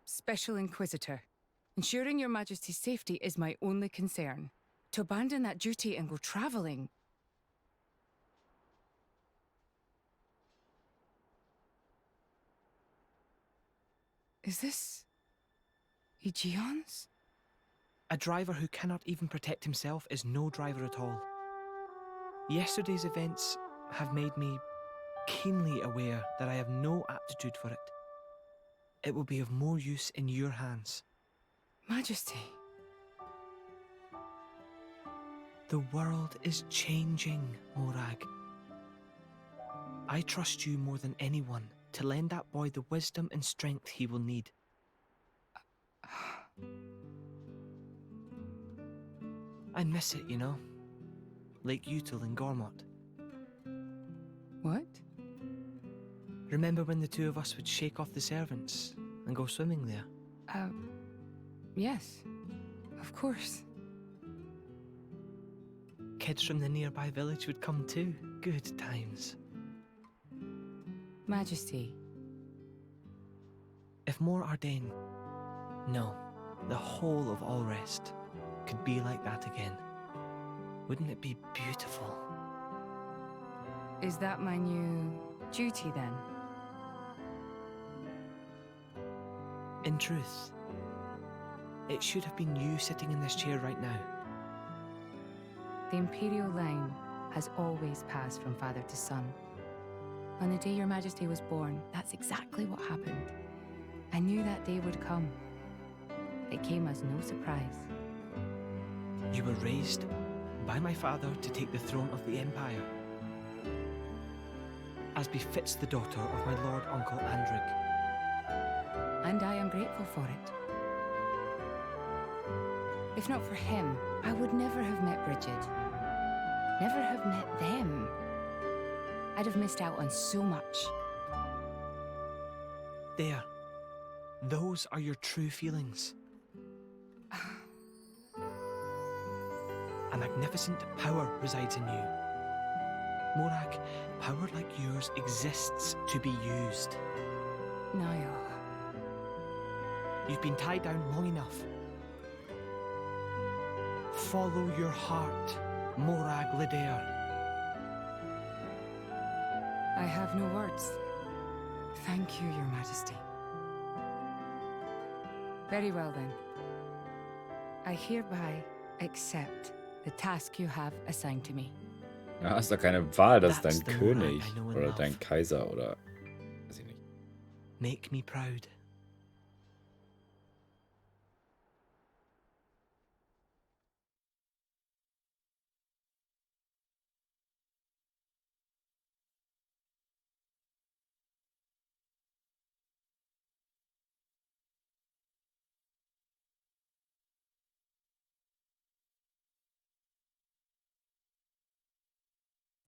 Special Inquisitor. Ensuring your Majesty's safety is my only concern. To abandon that duty and go traveling... Is this... Aegeon's? A driver who cannot even protect himself is no driver at all. Yesterday's events have made me keenly aware that I have no aptitude for it. It will be of more use in your hands. Majesty. The world is changing, Morag. I trust you more than anyone to lend that boy the wisdom and strength he will need. I miss it, you know. Lake Util and Gormott. What? Remember when the two of us would shake off the servants and go swimming there? Yes. Of course. Kids from the nearby village would come too. Good times. Majesty. If more Ardennes, no, the whole of Allrest, could be like that again, wouldn't it be beautiful? Is that my new duty then? In truth, it should have been you sitting in this chair right now. The Imperial line has always passed from father to son. On the day your Majesty was born, that's exactly what happened. I knew that day would come. It came as no surprise. You were raised by my father to take the throne of the Empire, as befits the daughter of my Lord Uncle Andric. And I am grateful for it. If not for him, I would never have met Bridget. Never have met them. I'd have missed out on so much. There. Those are your true feelings. A magnificent power resides in you. Morag, power like yours exists to be used. Niall. You've been tied down long enough. Follow your heart, Morag Lidair. I have no words. Thank you, Your Majesty. Very well then. I hereby accept the task you have assigned to me. Ja, hast doch keine Wahl, das ist That's dein the König Morag I know and oder love. dein Kaiser oder weiß ich nicht. Make me proud.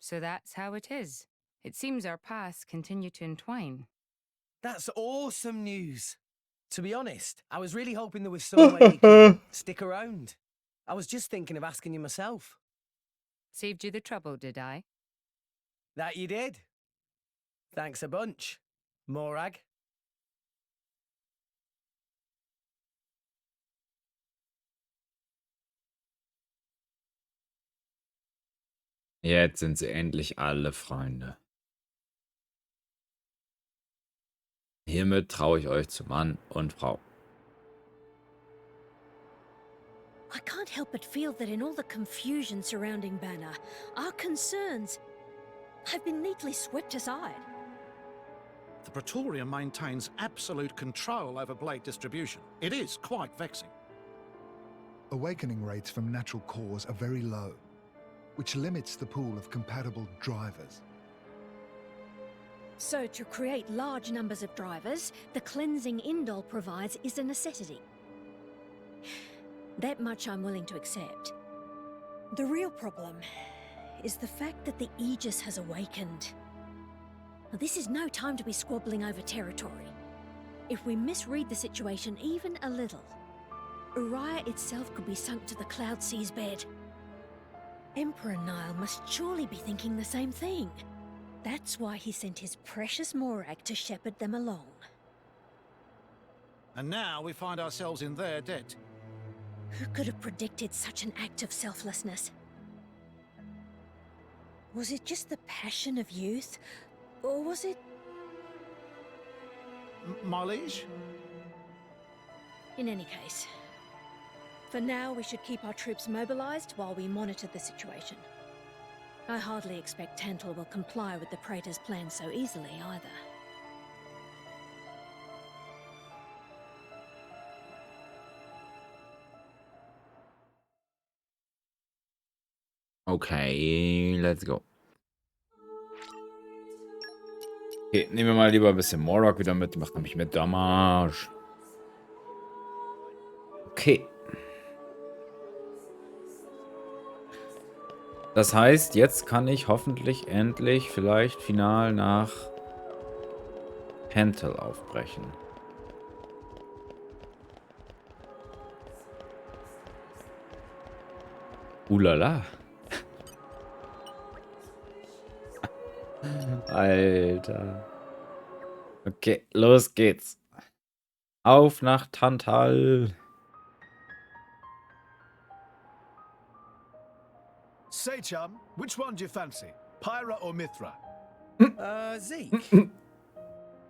So that's how it is. It seems our paths continue to entwine. That's awesome news. To be honest, I was really hoping there was some way you could stick around. I was just thinking of asking you myself. Saved you the trouble, did I? That you did. Thanks a bunch, Morag. Jetzt sind sie endlich alle Freunde. Hiermit traue ich euch zu Mann und Frau. I can't help but feel that in all the confusion surrounding Bana, our concerns have been neatly swept aside. The Praetorium maintains absolute control over blade distribution. It is quite vexing. Awakening rates from natural cores are very low, which limits the pool of compatible drivers. So to create large numbers of drivers, the cleansing Indol provides is a necessity. That much I'm willing to accept. The real problem is the fact that the Aegis has awakened. Now, this is no time to be squabbling over territory. If we misread the situation even a little, Uriah itself could be sunk to the Cloud Sea's bed. Emperor Nile must surely be thinking the same thing. That's why he sent his precious Morag to shepherd them along. And now we find ourselves in their debt. Who could have predicted such an act of selflessness? Was it just the passion of youth? Or was it... My liege? In any case, for now we should keep our troops mobilized while we monitor the situation. I hardly expect Tantal will comply with the Praetor's plan so easily either. Okay, let's go. Okay, nehmen wir mal lieber ein bisschen Morag wieder mit. Die macht nämlich mehr Damage. Okay. Das heißt, jetzt kann ich hoffentlich endlich vielleicht final nach Tantal aufbrechen. Ulala. Alter. Okay, los geht's. Auf nach Tantal. Say, chum, which one do you fancy? Pyra or Mithra? Zeke.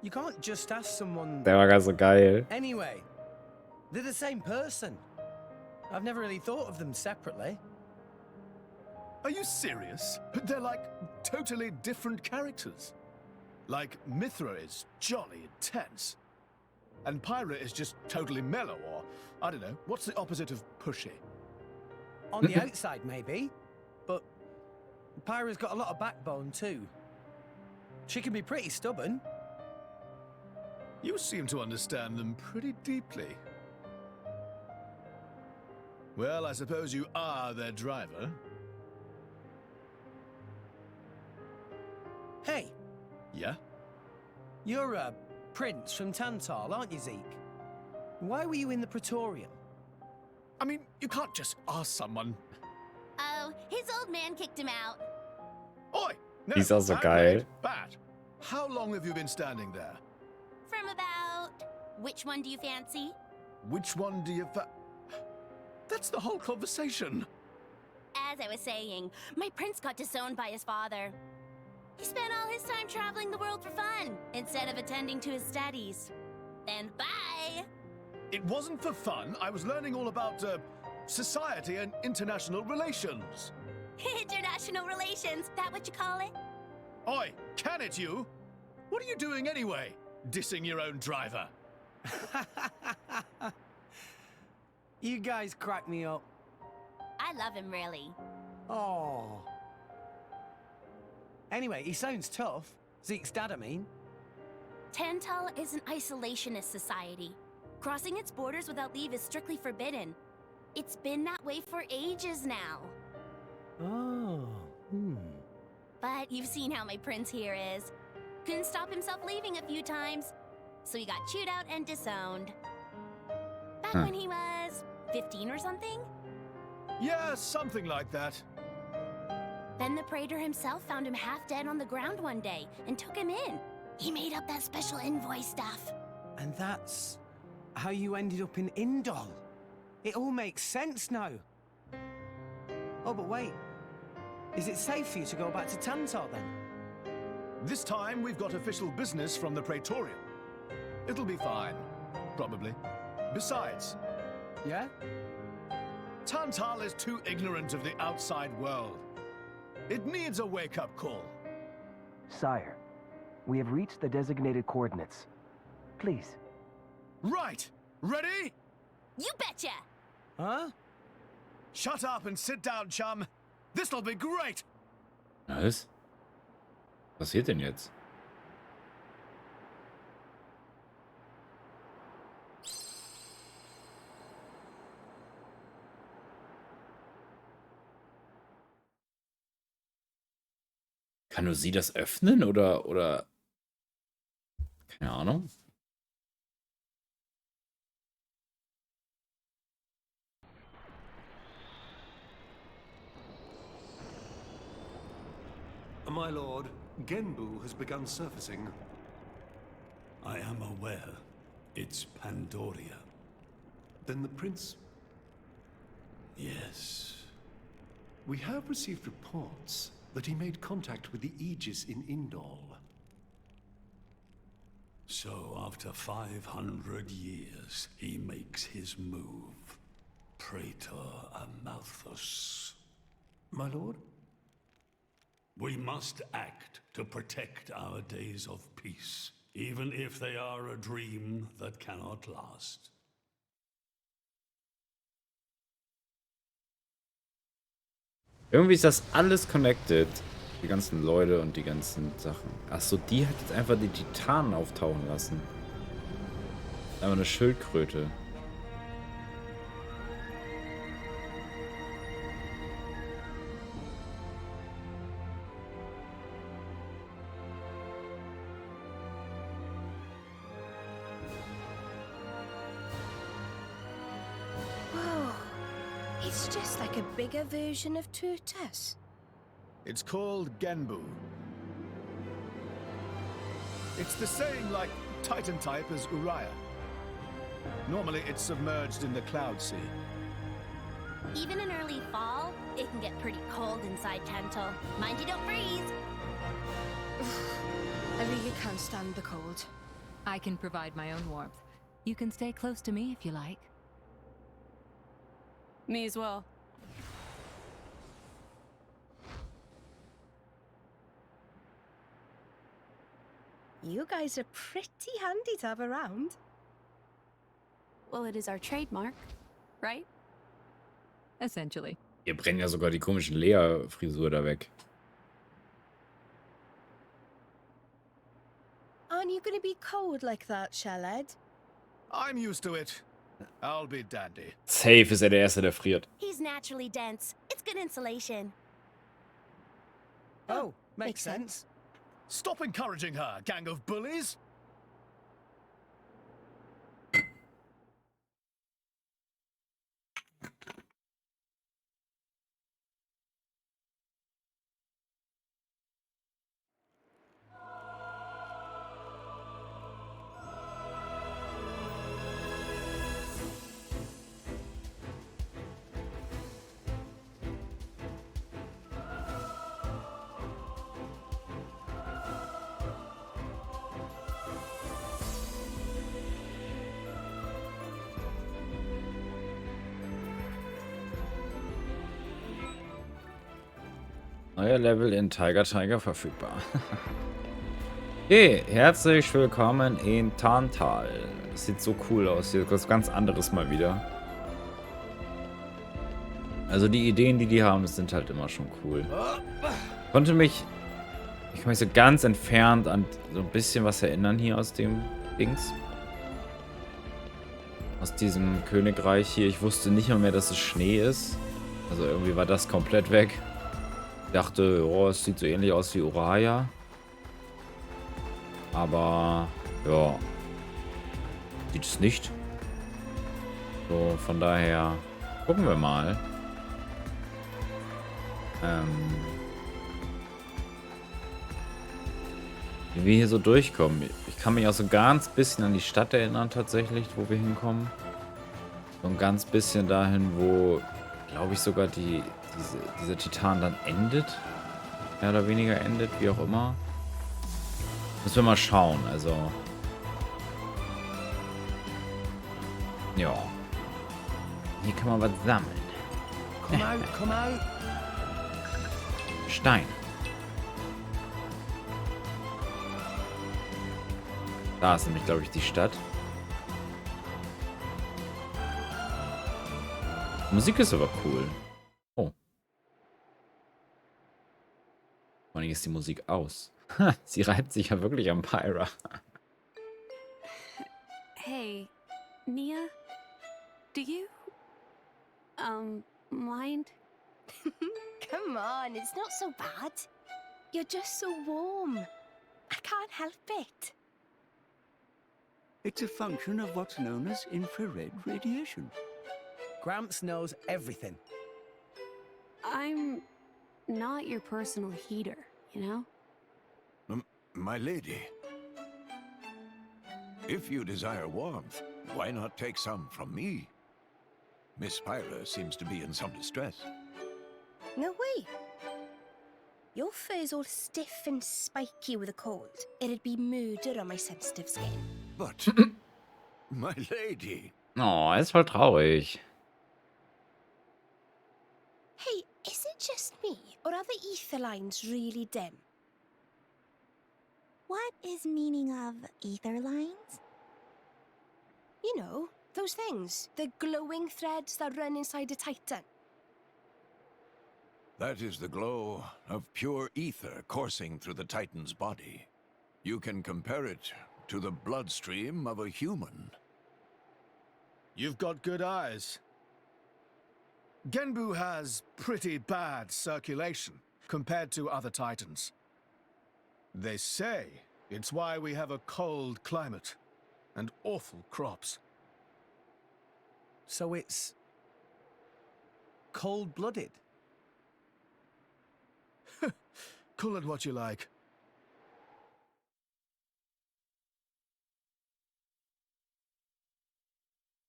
You can't just ask someone... Der war ganz so geil. Anyway, they're the same person. I've never really thought of them separately. Are you serious? They're like totally different characters. Like, Mithra is jolly intense. And Pyra is just totally mellow, or, I don't know, what's the opposite of pushy? On the outside, maybe. But Pyra's got a lot of backbone, too. She can be pretty stubborn. You seem to understand them pretty deeply. Well, I suppose you are their driver. Hey. Yeah? You're a prince from Tantal, aren't you, Zeke? Why were you in the Praetorium? I mean, you can't just ask someone. Oh, his old man kicked him out. Oi! No, He's also bad, geil. Bad. How long have you been standing there? From about... Which one do you fancy? Which one do you That's the whole conversation. As I was saying, my prince got disowned by his father. He spent all his time traveling the world for fun, instead of attending to his studies. Then bye! It wasn't for fun. I was learning all about, society and international relations. International relations, that what you call it? Oi, can it you? What are you doing anyway? Dissing your own driver. You guys crack me up. I love him, really. Oh. Anyway, he sounds tough. Zeke's dad, I mean. Tantal is an isolationist society. Crossing its borders without leave is strictly forbidden. It's been that way for ages now. Oh, But you've seen how my prince here is. Couldn't stop himself leaving a few times, so he got chewed out and disowned. Back when he was 15 or something? Yeah, something like that. Then the Praetor himself found him half dead on the ground one day and took him in. He made up that special envoy stuff. And that's how you ended up in Indol. It all makes sense now. Oh, but wait. Is it safe for you to go back to Tantal then? This time we've got official business from the Praetorium. It'll be fine. Probably. Besides... Yeah? Tantal is too ignorant of the outside world. It needs a wake-up call. Sire, we have reached the designated coordinates. Please. Right! Ready? You betcha! Huh? Shut up and sit down, chum. This'll be great! Was? Was passiert denn jetzt? Kann nur sie das öffnen oder keine Ahnung. My lord, Genbu has begun surfacing. I am aware. It's Pandoria. Then the prince... Yes. We have received reports that he made contact with the Aegis in Indol. So after 500 years, he makes his move. Praetor Amalthus. My lord? We must act to protect our days of peace, even if they are a dream that cannot last. Irgendwie ist das alles connected. Die ganzen Leute und die ganzen Sachen. Achso, die hat jetzt einfach die Titanen auftauchen lassen. Aber eine Schildkröte. Whoa. It's just like a bigger version of Turtus. It's called Genbu. It's the same like Titan type as Uriah. Normally it's submerged in the Cloud Sea. Even in early fall, it can get pretty cold inside Tental. Mind you don't freeze. I really can't stand the cold. I can provide my own warmth. You can stay close to me if you like. Me as well. You guys are pretty handy to have around. Well, it is our trademark, right? Essentially. Ihr brennen ja sogar die komischen Lea-Frisur da weg. Aren't you going to be cold like that, Shellhead? I'm used to it. I'll be dandy. Safe ist er der Erste, der friert. He's naturally dense. It's good insulation. Oh, makes sense. Stop encouraging her, gang of bullies! Neuer Level in Tiger verfügbar. Okay, herzlich willkommen in Tantal. Das sieht so cool aus. Hier ist was ganz anderes mal wieder. Also die Ideen, die die haben, sind halt immer schon cool. Ich kann mich so ganz entfernt an so ein bisschen was erinnern hier aus dem Dings. Aus diesem Königreich hier. Ich wusste nicht mal mehr, dass es Schnee ist. Also irgendwie war das komplett weg. Ich dachte, oh, es sieht so ähnlich aus wie Uriah. Aber, ja. Sieht es nicht. So, von daher gucken wir mal. Wie wir hier so durchkommen. Ich kann mich auch so ganz bisschen an die Stadt erinnern, tatsächlich, wo wir hinkommen. So ein ganz bisschen dahin, wo, glaube ich, sogar dieser Titan dann endet. Mehr oder weniger endet, wie auch immer. Müssen wir mal schauen, also. Ja. Hier kann man was sammeln. Komm out. Stein. Da ist nämlich, glaube ich, die Stadt. Die Musik ist aber cool. Oh. Vor allem ist die Musik aus. Sie reibt sich ja wirklich am Pyra. Hey, Nia, do you, mind? Come on, it's not so bad. You're just so warm. I can't help it. It's a function of what's known as infrared radiation. Gramps knows everything. I'm not your personal heater, you know? My lady. If you desire warmth, why not take some from me? Miss Pyra seems to be in some distress. No way. Your fur's all stiff and spiky with a cold. It'd be murder on my sensitive skin. But, my lady. Oh, er ist voll traurig. Hey, is it just me, or are the ether lines really dim? What is meaning of ether lines? You know, those things. The glowing threads that run inside a titan. That is the glow of pure ether coursing through the Titan's body. You can compare it to the bloodstream of a human. You've got good eyes. Genbu has pretty bad circulation compared to other Titans. They say it's why we have a cold climate and awful crops. So it's cold-blooded. Call it what you like.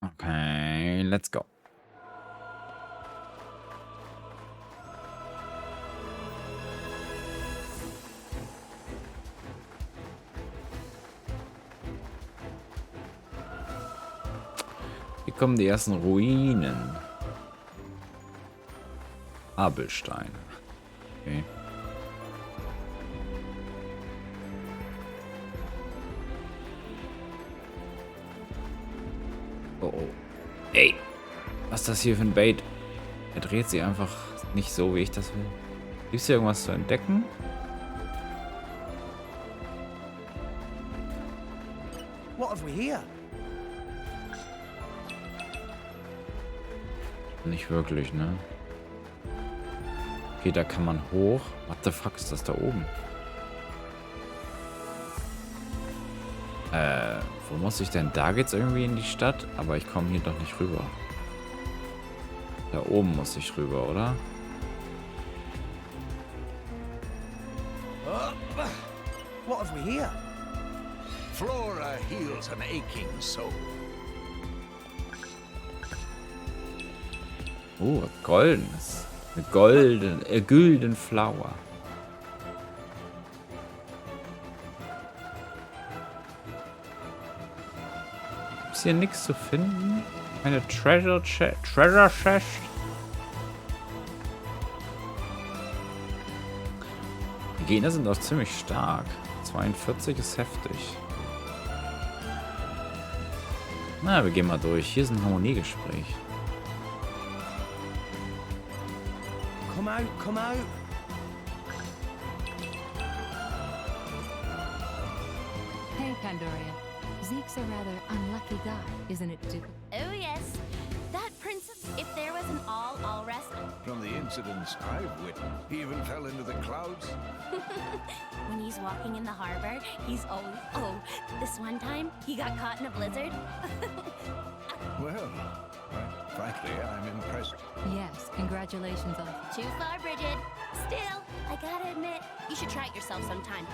Okay, let's go. Hier kommen die ersten Ruinen. Abelstein. Okay. Oh, oh. Ey, was ist das hier für ein Bait? Er dreht sie einfach nicht so, wie ich das will. Gibt es hier irgendwas zu entdecken? What have we here? Nicht wirklich, ne? Okay, da kann man hoch. What the fuck ist das da oben? Wo muss ich denn? Da geht's irgendwie in die Stadt, aber ich komme hier doch nicht rüber. Da oben muss ich rüber, oder? What have we here? Flora heals an aching soul. Goldenes. Eine gülden Flower. Ist hier nichts zu finden? Eine Treasure Chest? Die Gegner sind auch ziemlich stark. 42 ist heftig. Na, wir gehen mal durch. Hier ist ein Harmoniegespräch. Come out, come out. Hey, Pandoria. Zeke's a rather unlucky guy, isn't it, Duke? Oh, yes. That princess, if there was an all rest. From the incidents I've witnessed, he even fell into the clouds. When he's walking in the harbor, he's always... Oh, this one time, he got caught in a blizzard. Well, frankly, I'm impressed. Yes, congratulations on... Too far, Bridget. Still, I gotta admit, you should try it yourself sometime.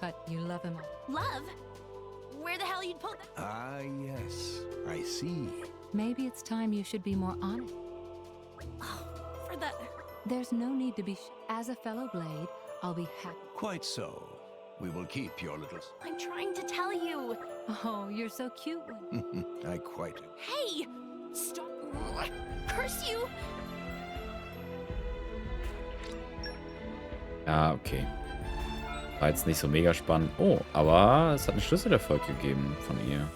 But you love him all. Love? Where the hell you'd pull that? Ah, yes. I see. Maybe it's time you should be more honest. Oh, for the... There's no need to be... As a fellow Blade, I'll be happy. Quite so. We will keep your little... I'm trying to tell you. Oh, you're so cute. I quite... Hey! Stop! Curse you! Ja, okay. War jetzt nicht so mega spannend. Oh, aber es hat einen Schlüsselerfolg gegeben von ihr.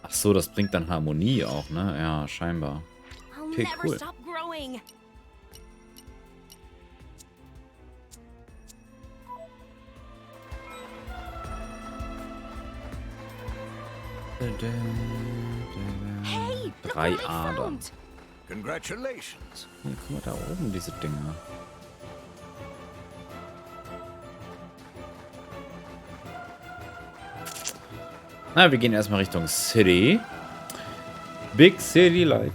Ach so, das bringt dann Harmonie auch, ne? Ja, scheinbar. Okay, cool. Hey, 3 Adern. Congratulations. Hier, guck mal da oben, diese Dinger. Na, wir gehen erstmal Richtung City. Big City Life.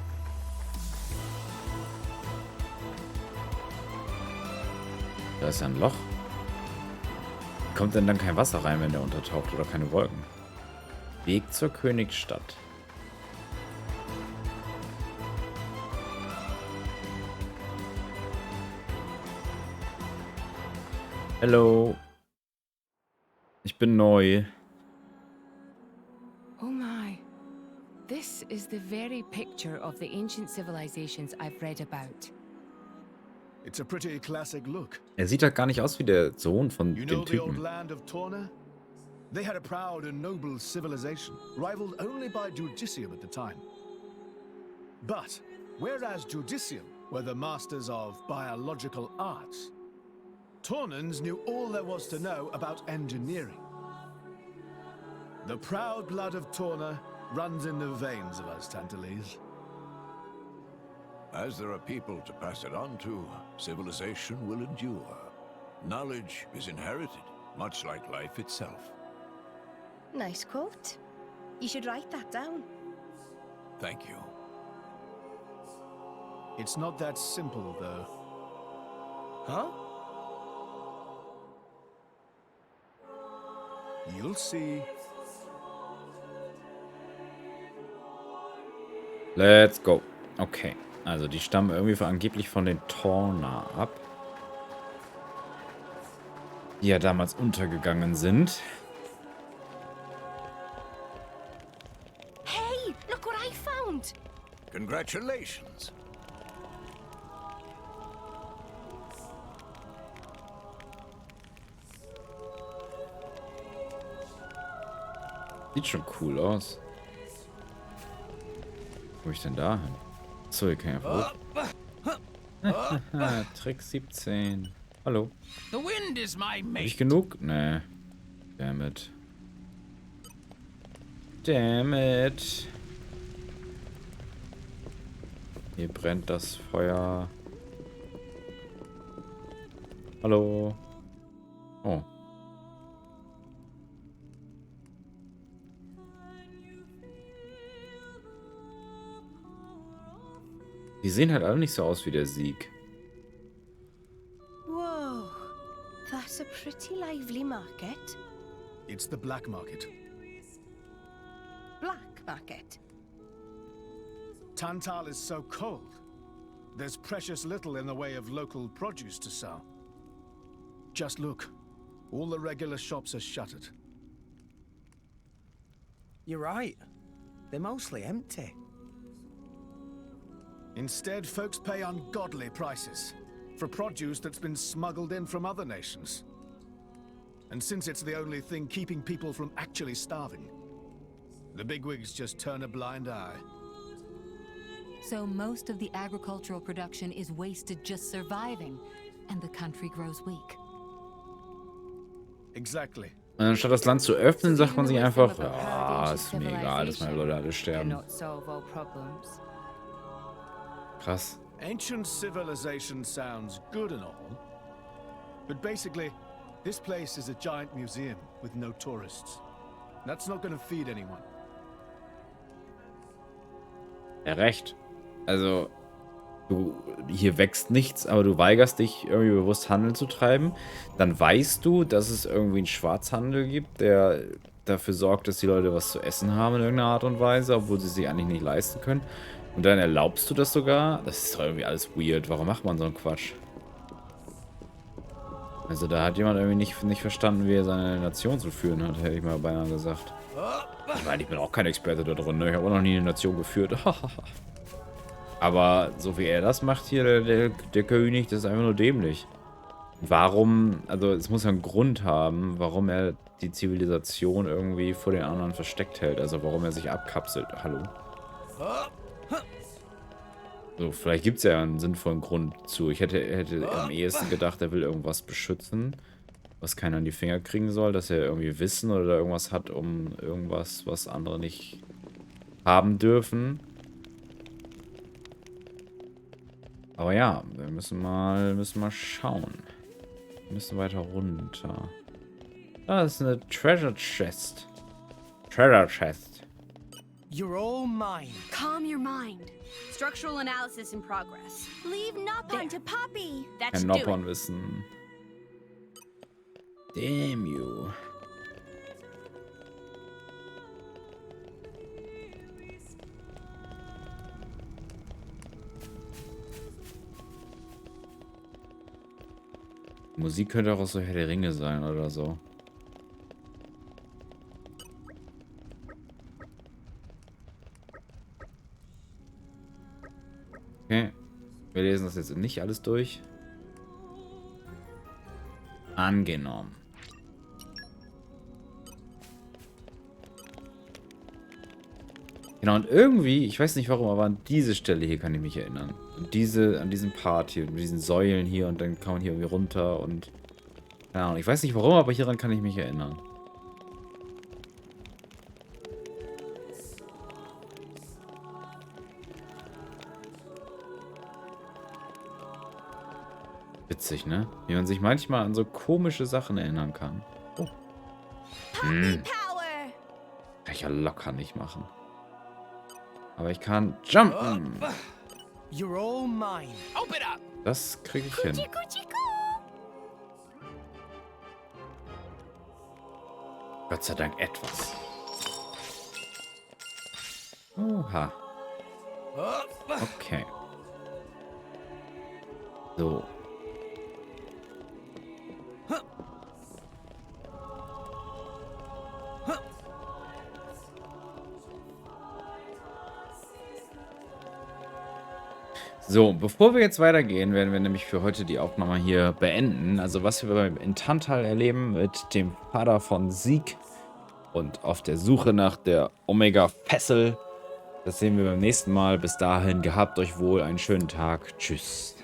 Da ist ja ein Loch. Kommt denn dann kein Wasser rein, wenn der untertaucht oder keine Wolken? Weg zur Königsstadt. Hallo. Ich bin neu. Oh my. This is the very picture of the ancient civilizations I've read about. It's a pretty classic look. Er sieht halt gar nicht aus wie der Sohn von You dem know the old Typen. land of Torna? They had a proud and noble civilization, rivaled only by Judicium at the time. But, whereas Judicium were the masters of biological arts, Tornans knew all there was to know about engineering. The proud blood of Torna runs in the veins of us Tantalese. As there are people to pass it on to, civilization will endure. Knowledge is inherited, much like life itself. Nice quote. You should write that down. Thank you. It's not that simple, though. Huh? You'll see. Let's go. Okay. Also die stammen irgendwie angeblich von den Torna ab. Die ja damals untergegangen sind. Hey, look what I found! Congratulations. Sieht schon cool aus. Wo ich denn da hin? So, hier kann ich einfach hoch. Trick 17. Hallo. The wind is my Hab mate. ich genug? Nee. Damn it. Damn it. Hier brennt das Feuer. Hallo. Oh. Die sehen halt alle nicht so aus wie der Sieg. Whoa, that's a pretty lively market. It's the black market. Black market. Tantal is so cold. There's precious little in the way of local produce to sell. Just look. All the regular shops are shuttered. You're right. They're mostly empty. Instead, folks pay ungodly prices for produce that's been smuggled in from other nations. And since it's the only thing keeping people from actually starving, the bigwigs just turn a blind eye. So most of the agricultural production is wasted just surviving, and the country grows weak. Exactly. Und anstatt das Land zu öffnen, sagt man sich einfach, ja, ist mir egal, dass meine Leute alle sterben. Krass. Ancient civilization sounds good and all, but basically, this place is a giant museum with no tourists. That's not gonna feed anyone. Ja, recht. Also, hier wächst nichts, aber du weigerst dich, irgendwie bewusst Handel zu treiben. Dann weißt du, dass es irgendwie einen Schwarzhandel gibt, der dafür sorgt, dass die Leute was zu essen haben in irgendeiner Art und Weise, obwohl sie sich eigentlich nicht leisten können. Und dann erlaubst du das sogar? Das ist doch irgendwie alles weird. Warum macht man so einen Quatsch? Also da hat jemand irgendwie nicht verstanden, wie er seine Nation zu führen hat, hätte ich mal beinahe gesagt. Ich meine, ich bin auch kein Experte da drin, ne? Ich habe auch noch nie eine Nation geführt. Aber so wie er das macht hier, der König, das ist einfach nur dämlich. Warum, also es muss ja einen Grund haben, warum er die Zivilisation irgendwie vor den anderen versteckt hält. Also warum er sich abkapselt. Hallo? So, vielleicht gibt es ja einen sinnvollen Grund zu. Ich hätte am ehesten gedacht, er will irgendwas beschützen, was keiner in die Finger kriegen soll, dass er irgendwie Wissen oder irgendwas hat, um irgendwas, was andere nicht haben dürfen. Aber ja, wir müssen mal schauen. Wir müssen weiter runter. Da ist eine Treasure Chest. Treasure Chest. You're all mine. Calm your mind. Structural analysis in progress. Leave Nopon to Poppy. That's Kein do it. Noppon wissen. Damn you. Musik könnte auch aus so Herr der Ringe sein oder so. Okay. Wir lesen das jetzt nicht alles durch. Angenommen. Genau, und irgendwie, ich weiß nicht warum, aber an diese Stelle hier kann ich mich erinnern. An diesen Part hier, mit diesen Säulen hier und dann kann man hier irgendwie runter und... Keine Ahnung, ich weiß nicht warum, aber hieran kann ich mich erinnern. Witzig, ne? Wie man sich manchmal an so komische Sachen erinnern kann. Oh. Kann ich ja locker nicht machen. Aber ich kann jumpen. You're all mine. Open up. Das kriege ich hin. Gott sei Dank etwas. Oha. Okay. So. So, bevor wir jetzt weitergehen, werden wir nämlich für heute die Aufnahme hier beenden. Also was wir beim Intantal erleben mit dem Vater von Sieg und auf der Suche nach der Omega-Fessel, das sehen wir beim nächsten Mal. Bis dahin, gehabt euch wohl, einen schönen Tag. Tschüss.